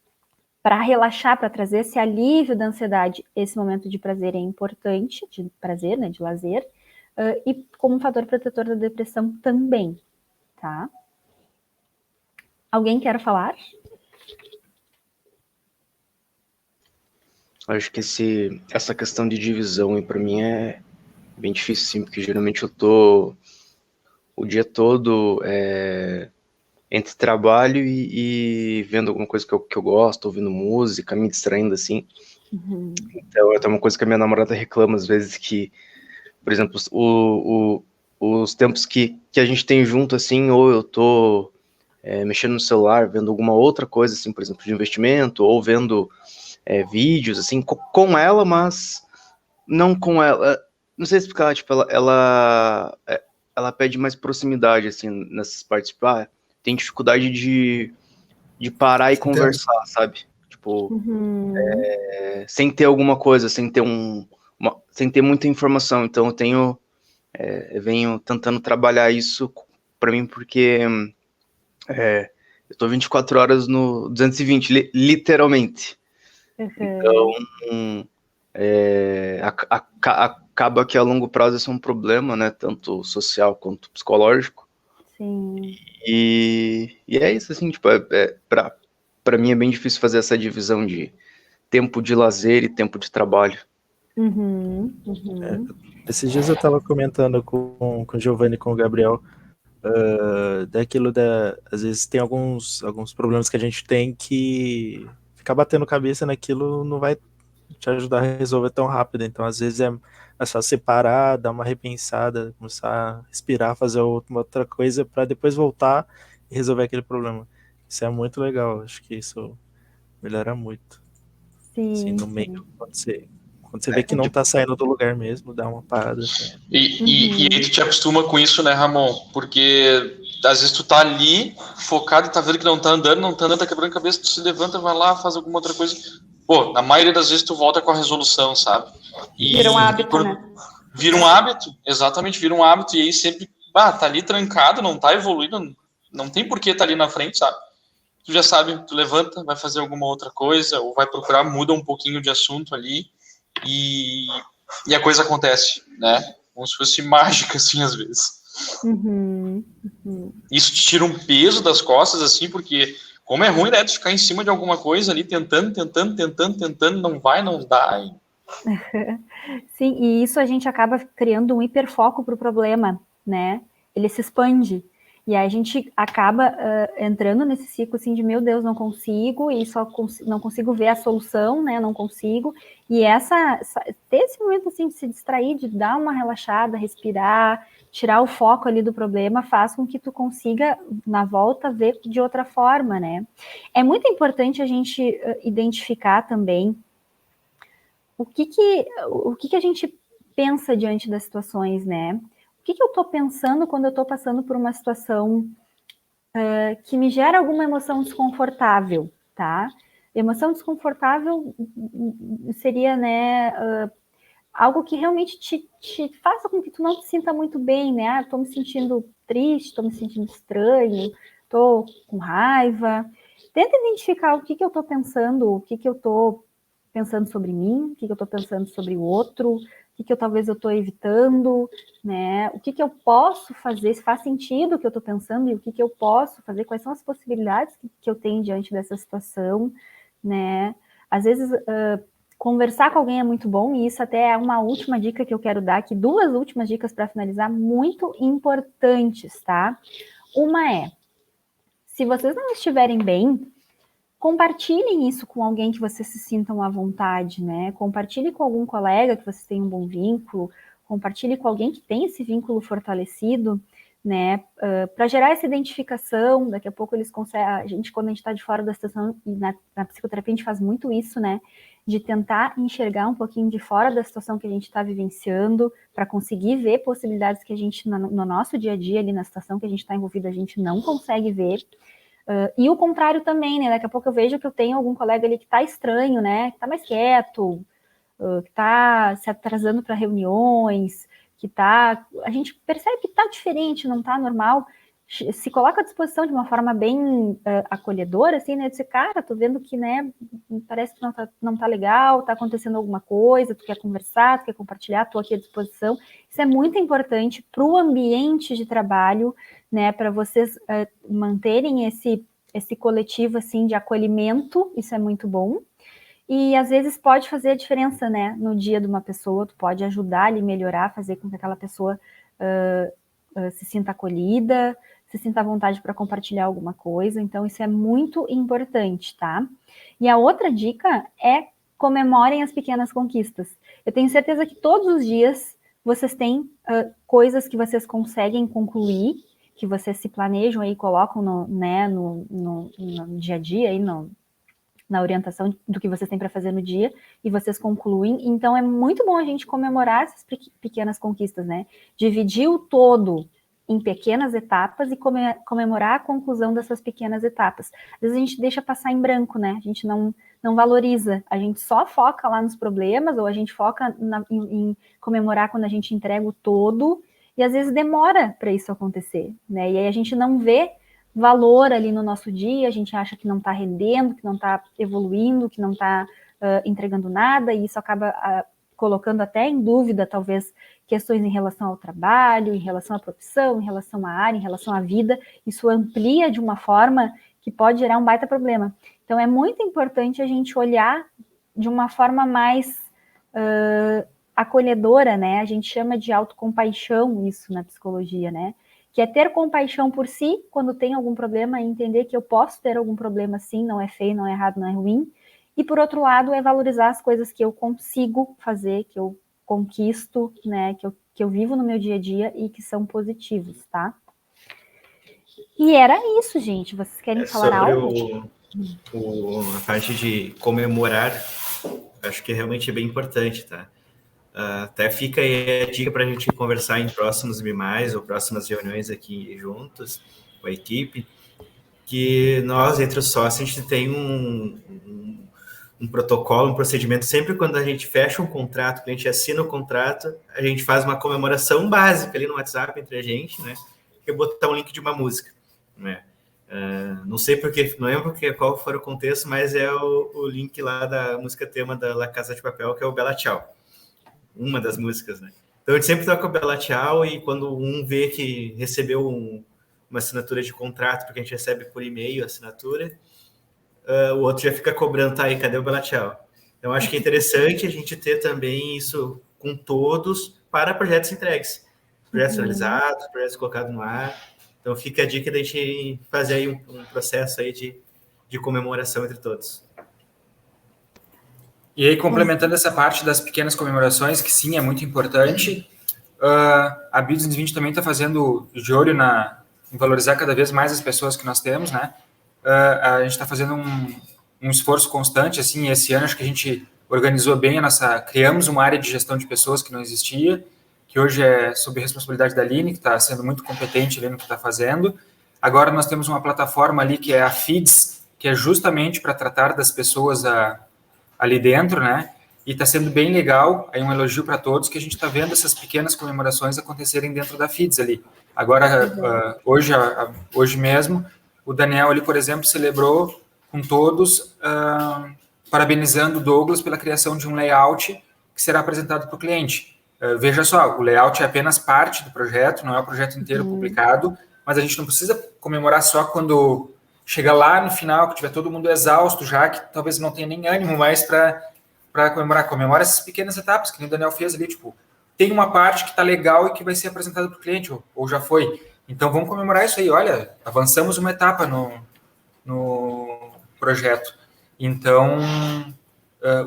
para relaxar, para trazer esse alívio da ansiedade, esse momento de prazer é importante, de prazer, né, de lazer, e como um fator protetor da depressão também, tá? Alguém quer falar? Acho que essa questão de divisão, para mim, é bem difícil, sim, porque geralmente eu tô o dia todo entre trabalho e vendo alguma coisa que eu gosto, ouvindo música, me distraindo, assim. Uhum. Então, é uma coisa que a minha namorada reclama, às vezes, que, por exemplo, os tempos que a gente tem junto, assim, ou eu tô mexendo no celular, vendo alguma outra coisa, assim, por exemplo, de investimento, ou vendo vídeos, assim, com ela, mas não com ela. Não sei explicar, tipo, ela pede mais proximidade, assim, nessas partes, tipo, tem dificuldade de parar e conversar, sabe? Tipo, sem ter alguma coisa, sem ter muita informação. Então eu venho tentando trabalhar isso para mim, porque eu tô 24 horas no 220, literalmente. Então, acaba que a longo prazo isso é um problema, né? Tanto social quanto psicológico. Sim. E é isso, assim, tipo, pra mim é bem difícil fazer essa divisão de tempo de lazer e tempo de trabalho. Esses dias eu tava comentando com o Giovanni e com o Gabriel daquilo às vezes tem alguns problemas que a gente tem que ficar batendo cabeça naquilo não vai te ajudar a resolver tão rápido, então às vezes é só separar, dar uma repensada, começar a respirar, fazer uma outra coisa para depois voltar e resolver aquele problema. Isso é muito legal, acho que isso melhora muito. Sim, assim, no meio, quando você vê que não tá saindo do lugar mesmo, dá uma parada. Assim. E aí tu te acostuma com isso, né, Ramon? Porque às vezes tu tá ali, focado e tá vendo que não tá andando, tá quebrando a cabeça, tu se levanta, vai lá, faz alguma outra coisa. Pô, na maioria das vezes tu volta com a resolução, sabe? Vira um hábito, né? Vira um hábito, exatamente, vira um hábito, e aí sempre, tá ali trancado, não tá evoluindo, não tem por que tá ali na frente, sabe? Tu já sabe, tu levanta, vai fazer alguma outra coisa, ou vai procurar, muda um pouquinho de assunto ali, e a coisa acontece, né? Como se fosse mágica, assim, às vezes. Isso te tira um peso das costas, assim, porque como é ruim, né, de ficar em cima de alguma coisa ali, tentando, não vai, não dá. Sim, e isso a gente acaba criando um hiperfoco para o problema, né? Ele se expande. E aí a gente acaba entrando nesse ciclo assim de, meu Deus, não consigo, e não consigo ver a solução, né? Não consigo. E ter esse momento assim de se distrair, de dar uma relaxada, respirar, tirar o foco ali do problema, faz com que tu consiga, na volta, ver de outra forma, né? É muito importante a gente identificar também o que a gente pensa diante das situações, né? O que eu estou pensando quando eu estou passando por uma situação que me gera alguma emoção desconfortável, tá? Emoção desconfortável seria, né, algo que realmente te faça com que tu não te sinta muito bem, né? Estou me sentindo triste, estou me sentindo estranho, estou com raiva. Tenta identificar o que eu estou pensando, o que eu estou pensando sobre mim, o que eu estou pensando sobre o outro, o que talvez eu estou evitando, né? O que eu posso fazer, se faz sentido o que eu estou pensando e o que eu posso fazer, quais são as possibilidades que eu tenho diante dessa situação, né? Às vezes, conversar com alguém é muito bom, e isso até é uma última dica que eu quero dar aqui, 2 últimas dicas para finalizar, muito importantes, tá? Uma é, se vocês não estiverem bem, compartilhem isso com alguém que vocês se sintam à vontade, né? Compartilhe com algum colega que vocês tenham um bom vínculo, compartilhe com alguém que tem esse vínculo fortalecido, né? Para gerar essa identificação, daqui a pouco eles conseguem, quando a gente está de fora da situação, e na psicoterapia a gente faz muito isso, né? De tentar enxergar um pouquinho de fora da situação que a gente está vivenciando, para conseguir ver possibilidades que a gente, no nosso dia a dia, ali na situação que a gente está envolvido, a gente não consegue ver. E o contrário também, né? Daqui a pouco eu vejo que eu tenho algum colega ali que está estranho, né? Que está mais quieto, que está se atrasando para reuniões, a gente percebe que está diferente, não está normal, se coloca à disposição de uma forma bem acolhedora, assim, né? Dizer, cara, tô vendo que, né, parece que não tá legal, tá acontecendo alguma coisa, tu quer conversar, tu quer compartilhar, tô aqui à disposição. Isso é muito importante para o ambiente de trabalho, né, para vocês manterem esse coletivo, assim, de acolhimento, isso é muito bom. E às vezes pode fazer a diferença, né, no dia de uma pessoa, tu pode ajudar ali, melhorar, fazer com que aquela pessoa se sinta acolhida, se sinta à vontade para compartilhar alguma coisa, então isso é muito importante, tá? E a outra dica é comemorem as pequenas conquistas. Eu tenho certeza que todos os dias vocês têm coisas que vocês conseguem concluir, que vocês se planejam aí, colocam no dia a dia, aí na orientação do que vocês têm para fazer no dia, e vocês concluem. Então, é muito bom a gente comemorar essas pequenas conquistas, né? Dividir o todo em pequenas etapas e comemorar a conclusão dessas pequenas etapas. Às vezes a gente deixa passar em branco, né? A gente não valoriza, a gente só foca lá nos problemas, ou a gente foca em comemorar quando a gente entrega o todo, e às vezes demora para isso acontecer, né? E aí a gente não vê valor ali no nosso dia, a gente acha que não está rendendo, que não está evoluindo, que não está entregando nada, e isso acaba colocando até em dúvida, talvez, questões em relação ao trabalho, em relação à profissão, em relação à área, em relação à vida. Isso amplia de uma forma que pode gerar um baita problema. Então, é muito importante a gente olhar de uma forma mais acolhedora, né? A gente chama de autocompaixão isso na psicologia, né? Que é ter compaixão por si quando tem algum problema e entender que eu posso ter algum problema sim, não é feio, não é errado, não é ruim. E por outro lado, é valorizar as coisas que eu consigo fazer, que eu conquisto, né, que eu vivo no meu dia a dia e que são positivos, tá? E era isso, gente. Vocês querem falar algo? A parte de comemorar, acho que realmente é bem importante, tá? Até fica aí a dica para a gente conversar em próximos BIMAIs ou próximas reuniões aqui juntos com a equipe, que nós, entre os sócios, a gente tem um protocolo, um procedimento. Sempre quando a gente fecha um contrato, quando a gente assina o contrato, a gente faz uma comemoração básica ali no WhatsApp entre a gente, né? Que é botar um link de uma música, né? Não sei porque, não lembro qual foi o contexto, mas é o link lá da música tema da La Casa de Papel, que é o Bela Tchau. Uma das músicas, né? Então a gente sempre toca o Bela Tchau, e quando um vê que recebeu uma assinatura de contrato, porque a gente recebe por e-mail a assinatura, o outro já fica cobrando, tá aí, cadê o Bela Tchau? Então acho que é interessante a gente ter também isso com todos para projetos entregues, projetos realizados, projetos colocados no ar. Então fica a dica da gente fazer aí um processo aí de comemoração entre todos. E aí, complementando essa parte das pequenas comemorações, que sim, é muito importante, a Business 20 também está fazendo de olho em valorizar cada vez mais as pessoas que nós temos, né? A gente está fazendo um esforço constante, assim, esse ano acho que a gente organizou bem criamos uma área de gestão de pessoas que não existia, que hoje é sob responsabilidade da Aline, que está sendo muito competente ali no que está fazendo. Agora nós temos uma plataforma ali que é a Feeds, que é justamente para tratar das pessoas ali dentro, né? E está sendo bem legal, aí um elogio para todos, que a gente está vendo essas pequenas comemorações acontecerem dentro da Feeds ali. Agora, hoje mesmo, o Daniel ali, por exemplo, celebrou com todos, parabenizando o Douglas pela criação de um layout que será apresentado para o cliente. Veja só, o layout é apenas parte do projeto, não é o projeto inteiro publicado, mas a gente não precisa comemorar só quando chega lá no final, que tiver todo mundo exausto já, que talvez não tenha nem ânimo mais para comemorar. Comemora essas pequenas etapas, que nem o Daniel fez ali, tipo, tem uma parte que está legal e que vai ser apresentada para o cliente, ou já foi. Então, vamos comemorar isso aí. Olha, avançamos uma etapa no projeto. Então,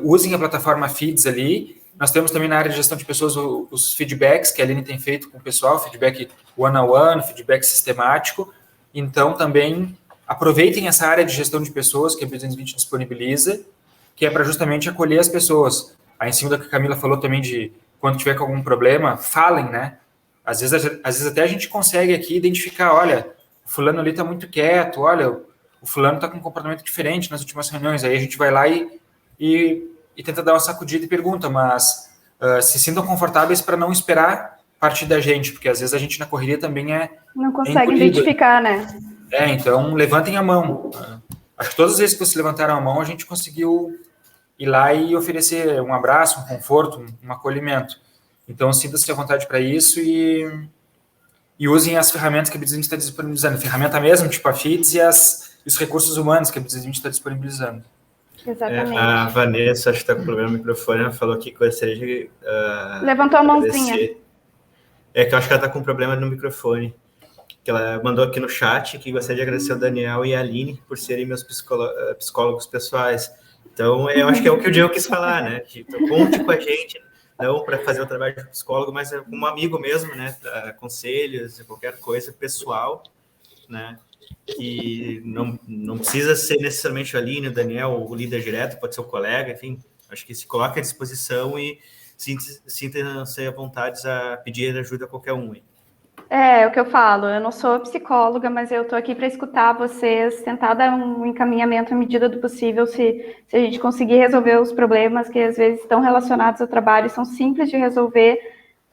usem a plataforma Feeds ali. Nós temos também na área de gestão de pessoas os feedbacks que a Aline tem feito com o pessoal, feedback one-on-one, feedback sistemático. Então, também aproveitem essa área de gestão de pessoas que a Business 20 disponibiliza, que é para justamente acolher as pessoas. Aí, em cima do que a Camila falou também de quando tiver com algum problema, falem, né? Às vezes até a gente consegue aqui identificar, olha, fulano ali está muito quieto, olha, o fulano está com um comportamento diferente nas últimas reuniões. Aí a gente vai lá e tenta dar uma sacudida e pergunta, mas se sintam confortáveis para não esperar partir da gente, porque às vezes a gente na correria também não consegue identificar, né? Então levantem a mão. Acho que todas as vezes que vocês levantaram a mão, a gente conseguiu ir lá e oferecer um abraço, um conforto, um acolhimento. Então, sinta-se à vontade para isso e usem as ferramentas que a BizInt está disponibilizando. A ferramenta mesmo, tipo a FITS, e os recursos humanos que a BizInt está disponibilizando. Exatamente. A Vanessa, acho que está com problema no microfone, ela falou que gostaria de... levantou a mãozinha. Que eu acho que ela está com problema no microfone. Que ela mandou aqui no chat que gostaria de agradecer ao Daniel e a Aline por serem meus psicólogos pessoais. Então, eu acho que é o que o Diego quis falar, né? Então, conte com a gente, não para fazer o trabalho de psicólogo, mas como amigo mesmo, né? Conselhos, qualquer coisa pessoal, né? E não precisa ser necessariamente a Aline, o Daniel, o líder direto, pode ser o colega, enfim. Acho que se coloca à disposição e sintam-se à vontade a pedir ajuda a qualquer um. É o que eu falo, eu não sou psicóloga, mas eu estou aqui para escutar vocês, tentar dar um encaminhamento à medida do possível, se a gente conseguir resolver os problemas que às vezes estão relacionados ao trabalho e são simples de resolver,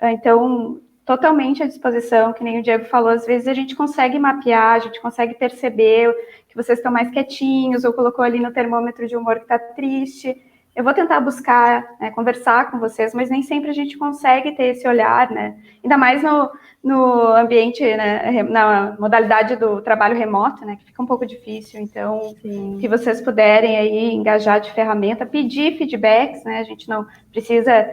então, totalmente à disposição, que nem o Diego falou, às vezes a gente consegue mapear, a gente consegue perceber que vocês estão mais quietinhos, ou colocou ali no termômetro de humor que está triste. Eu vou tentar buscar, né, conversar com vocês, mas nem sempre a gente consegue ter esse olhar, né? Ainda mais no ambiente, né, na modalidade do trabalho remoto, né, que fica um pouco difícil. Então, que vocês puderem aí engajar de ferramenta, pedir feedbacks, né? A gente não precisa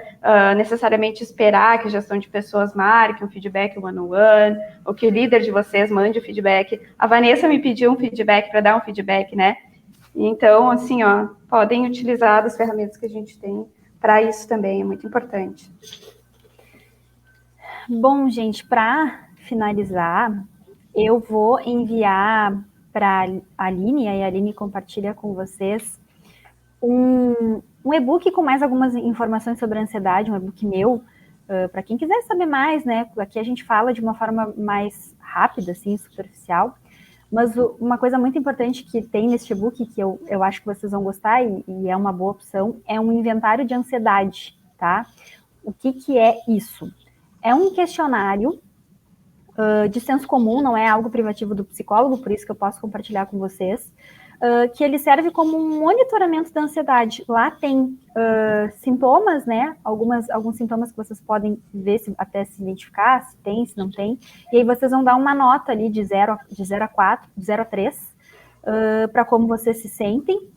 necessariamente esperar que a gestão de pessoas marque um feedback one-on-one, ou que o líder de vocês mande o feedback. A Vanessa me pediu um feedback para dar um feedback, né? Então, assim, podem utilizar as ferramentas que a gente tem para isso também, é muito importante. Bom, gente, para finalizar, eu vou enviar para a Aline, e aí a Aline compartilha com vocês um e-book com mais algumas informações sobre a ansiedade, um e-book meu, para quem quiser saber mais, né? Aqui a gente fala de uma forma mais rápida, assim, superficial. Mas uma coisa muito importante que tem neste e-book, que eu acho que vocês vão gostar e é uma boa opção, é um inventário de ansiedade, tá? O que é isso? É um questionário de senso comum, não é algo privativo do psicólogo, por isso que eu posso compartilhar com vocês, que ele serve como um monitoramento da ansiedade. Lá tem sintomas, né? Alguns sintomas que vocês podem ver, até se identificar, se tem, se não tem. E aí vocês vão dar uma nota ali de 0 a 4, de 0 a 3, para como vocês se sentem,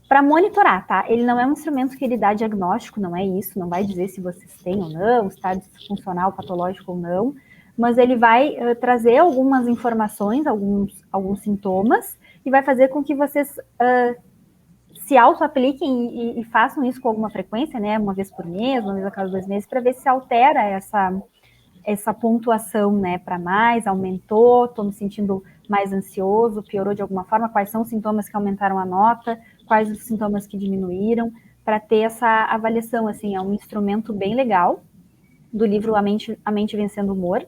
para monitorar, tá? Ele não é um instrumento que ele dá diagnóstico, não é isso, não vai dizer se vocês têm ou não, se está disfuncional, patológico ou não, mas ele vai trazer algumas informações, alguns sintomas, e vai fazer com que vocês se auto-apliquem e façam isso com alguma frequência, né? Uma vez por mês, uma vez a cada 2 meses, para ver se altera essa pontuação, né? Para mais, aumentou, estou me sentindo mais ansioso, piorou de alguma forma, quais são os sintomas que aumentaram a nota, quais os sintomas que diminuíram, para ter essa avaliação, assim, é um instrumento bem legal, do livro A Mente Vencendo o Humor,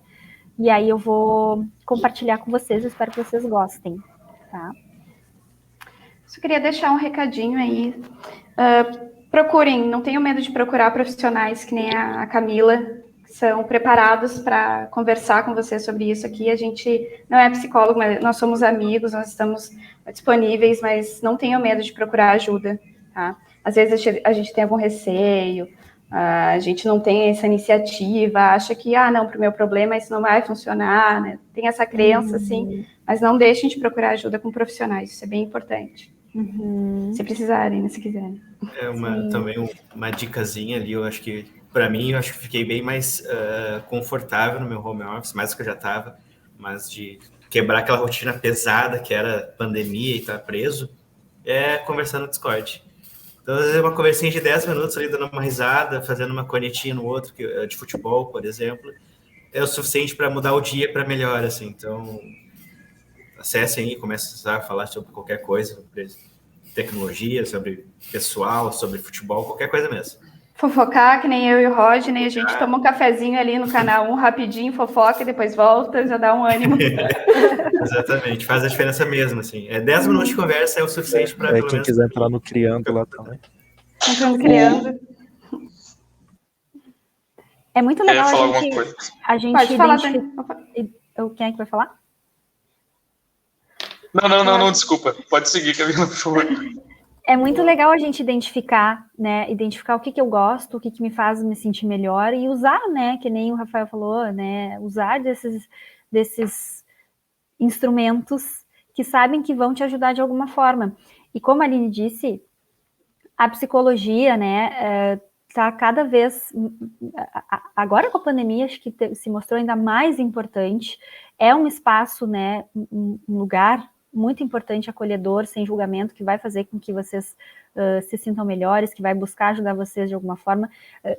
e aí eu vou compartilhar com vocês, espero que vocês gostem, tá? Só queria deixar um recadinho aí. Procurem, não tenham medo de procurar profissionais que nem a Camila, que são preparados para conversar com você sobre isso aqui. A gente não é psicólogo, mas nós somos amigos, nós estamos disponíveis, mas não tenham medo de procurar ajuda, tá? Às vezes a gente tem algum receio, a gente não tem essa iniciativa, acha que, não, para o meu problema isso não vai funcionar, né? Tem essa crença, assim, mas não deixem de procurar ajuda com profissionais, isso é bem importante. Se precisarem, né, se quiserem. Também uma dicasinha ali, eu acho que, para mim, eu acho que fiquei bem mais confortável no meu home office, mais do que eu já estava, mas de quebrar aquela rotina pesada que era pandemia e estar preso, conversar no Discord. Então, às vezes, uma conversinha de 10 minutos ali, dando uma risada, fazendo uma cornetinha no outro, de futebol, por exemplo, é o suficiente para mudar o dia para melhor, assim. Então, acessem aí, comecem a falar sobre qualquer coisa, sobre tecnologia, sobre pessoal, sobre futebol, qualquer coisa mesmo. Fofocar, que nem eu e o Rodney, a gente toma um cafezinho ali no canal 1, rapidinho, fofoca, e depois volta, já dá um ânimo. Exatamente, faz a diferença mesmo, assim. 10 minutos de conversa é o suficiente para pelo Quem menos... quiser entrar no Criando lá também. Entrando criando. É muito Quer legal falar a alguma gente, coisa? Pode falar, Quem é que vai falar? Não, desculpa. Pode seguir, Camila, por favor. É muito legal a gente identificar, né? Identificar o que eu gosto, o que me faz me sentir melhor e usar, né? Que nem o Rafael falou, né? Usar desses instrumentos que sabem que vão te ajudar de alguma forma. E como a Aline disse, a psicologia, né? Tá cada vez... Agora com a pandemia, acho que se mostrou ainda mais importante. É um espaço, né? Um lugar muito importante, acolhedor, sem julgamento, que vai fazer com que vocês se sintam melhores, que vai buscar ajudar vocês de alguma forma.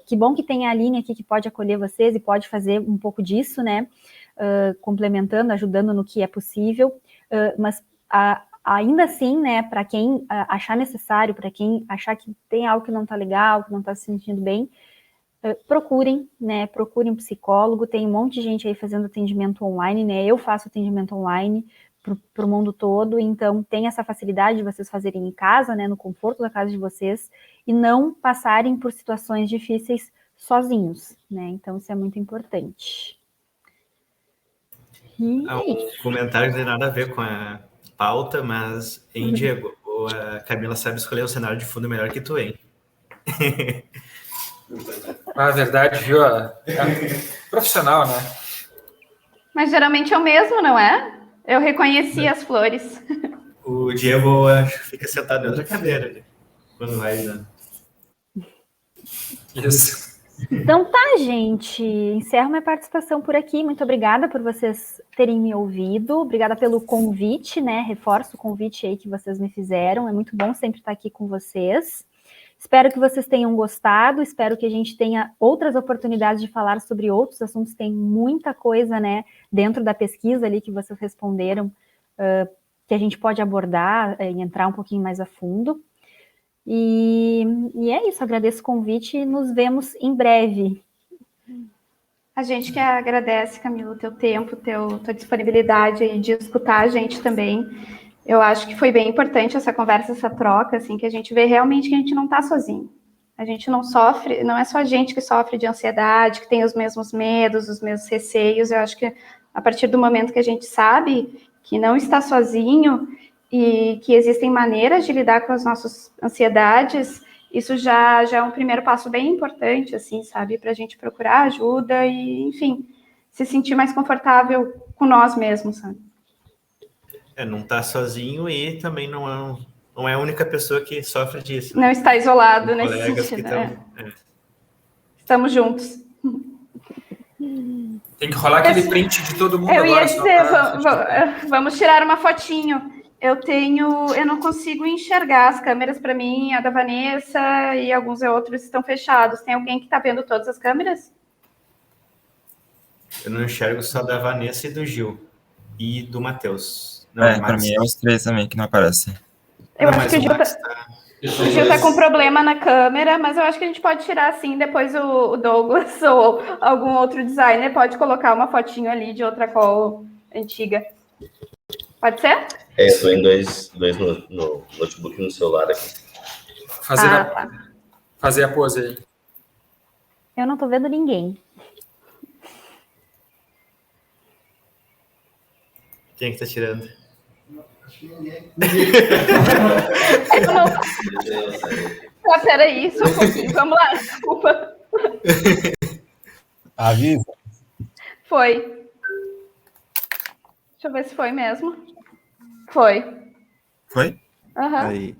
Que bom que tem a Aline aqui que pode acolher vocês e pode fazer um pouco disso, né? Complementando, ajudando no que é possível. Mas ainda assim, né, para quem achar necessário, para quem achar que tem algo que não está legal, que não está se sentindo bem, procurem, né? Procurem um psicólogo. Tem um monte de gente aí fazendo atendimento online, né? Eu faço atendimento online para o mundo todo, então tem essa facilidade de vocês fazerem em casa, né, no conforto da casa de vocês, e não passarem por situações difíceis sozinhos, né, então isso é muito importante. O comentário não tem nada a ver com a pauta, mas, hein, Diego, a Camila sabe escolher o cenário de fundo melhor que tu, hein? A verdade, viu? Profissional, né? Mas geralmente é o mesmo, não é? Eu reconheci as flores. O Diego fica sentado em outra cadeira ali, quando vai, né? Isso. Então tá, gente. Encerro minha participação por aqui. Muito obrigada por vocês terem me ouvido. Obrigada pelo convite, né? Reforço o convite aí que vocês me fizeram. É muito bom sempre estar aqui com vocês. Espero que vocês tenham gostado. Espero que a gente tenha outras oportunidades de falar sobre outros assuntos. Tem muita coisa, né, dentro da pesquisa ali que vocês responderam, que a gente pode abordar e entrar um pouquinho mais a fundo. E é isso, agradeço o convite e nos vemos em breve. A gente que agradece, Camila, o teu tempo, tua disponibilidade aí de escutar a gente também. Eu acho que foi bem importante essa conversa, essa troca, assim, que a gente vê realmente que a gente não está sozinho. A gente não sofre, não é só a gente que sofre de ansiedade, que tem os mesmos medos, os mesmos receios. Eu acho que a partir do momento que a gente sabe que não está sozinho e que existem maneiras de lidar com as nossas ansiedades, isso já é um primeiro passo bem importante, assim, sabe? Para a gente procurar ajuda e, enfim, se sentir mais confortável com nós mesmos, sabe? Não está sozinho e também não é a única pessoa que sofre disso. Não está isolado Tem nesse colegas sentido. que estão... Estamos juntos. Tem que rolar aquele print de todo mundo eu agora. Ia dizer, vamos tirar uma fotinho. Eu não consigo enxergar as câmeras para mim, a da Vanessa e alguns outros estão fechados. Tem alguém que está vendo todas as câmeras? Eu não enxergo só da Vanessa e do Gil. E do Matheus. Para mim é os três também que não aparecem. Eu acho que o Gil está com problema na câmera, mas eu acho que a gente pode tirar assim, depois o Douglas ou algum outro designer pode colocar uma fotinho ali de outra call antiga. Pode ser? Eu estou em dois no notebook e no celular aqui. Fazer a pose aí. Eu não estou vendo ninguém. Quem é que tá tirando? Eu não... Peraí, só um pouquinho. Vamos lá, desculpa. Avisa. Foi. Deixa eu ver se foi mesmo. Foi. Foi? Aham. Aí.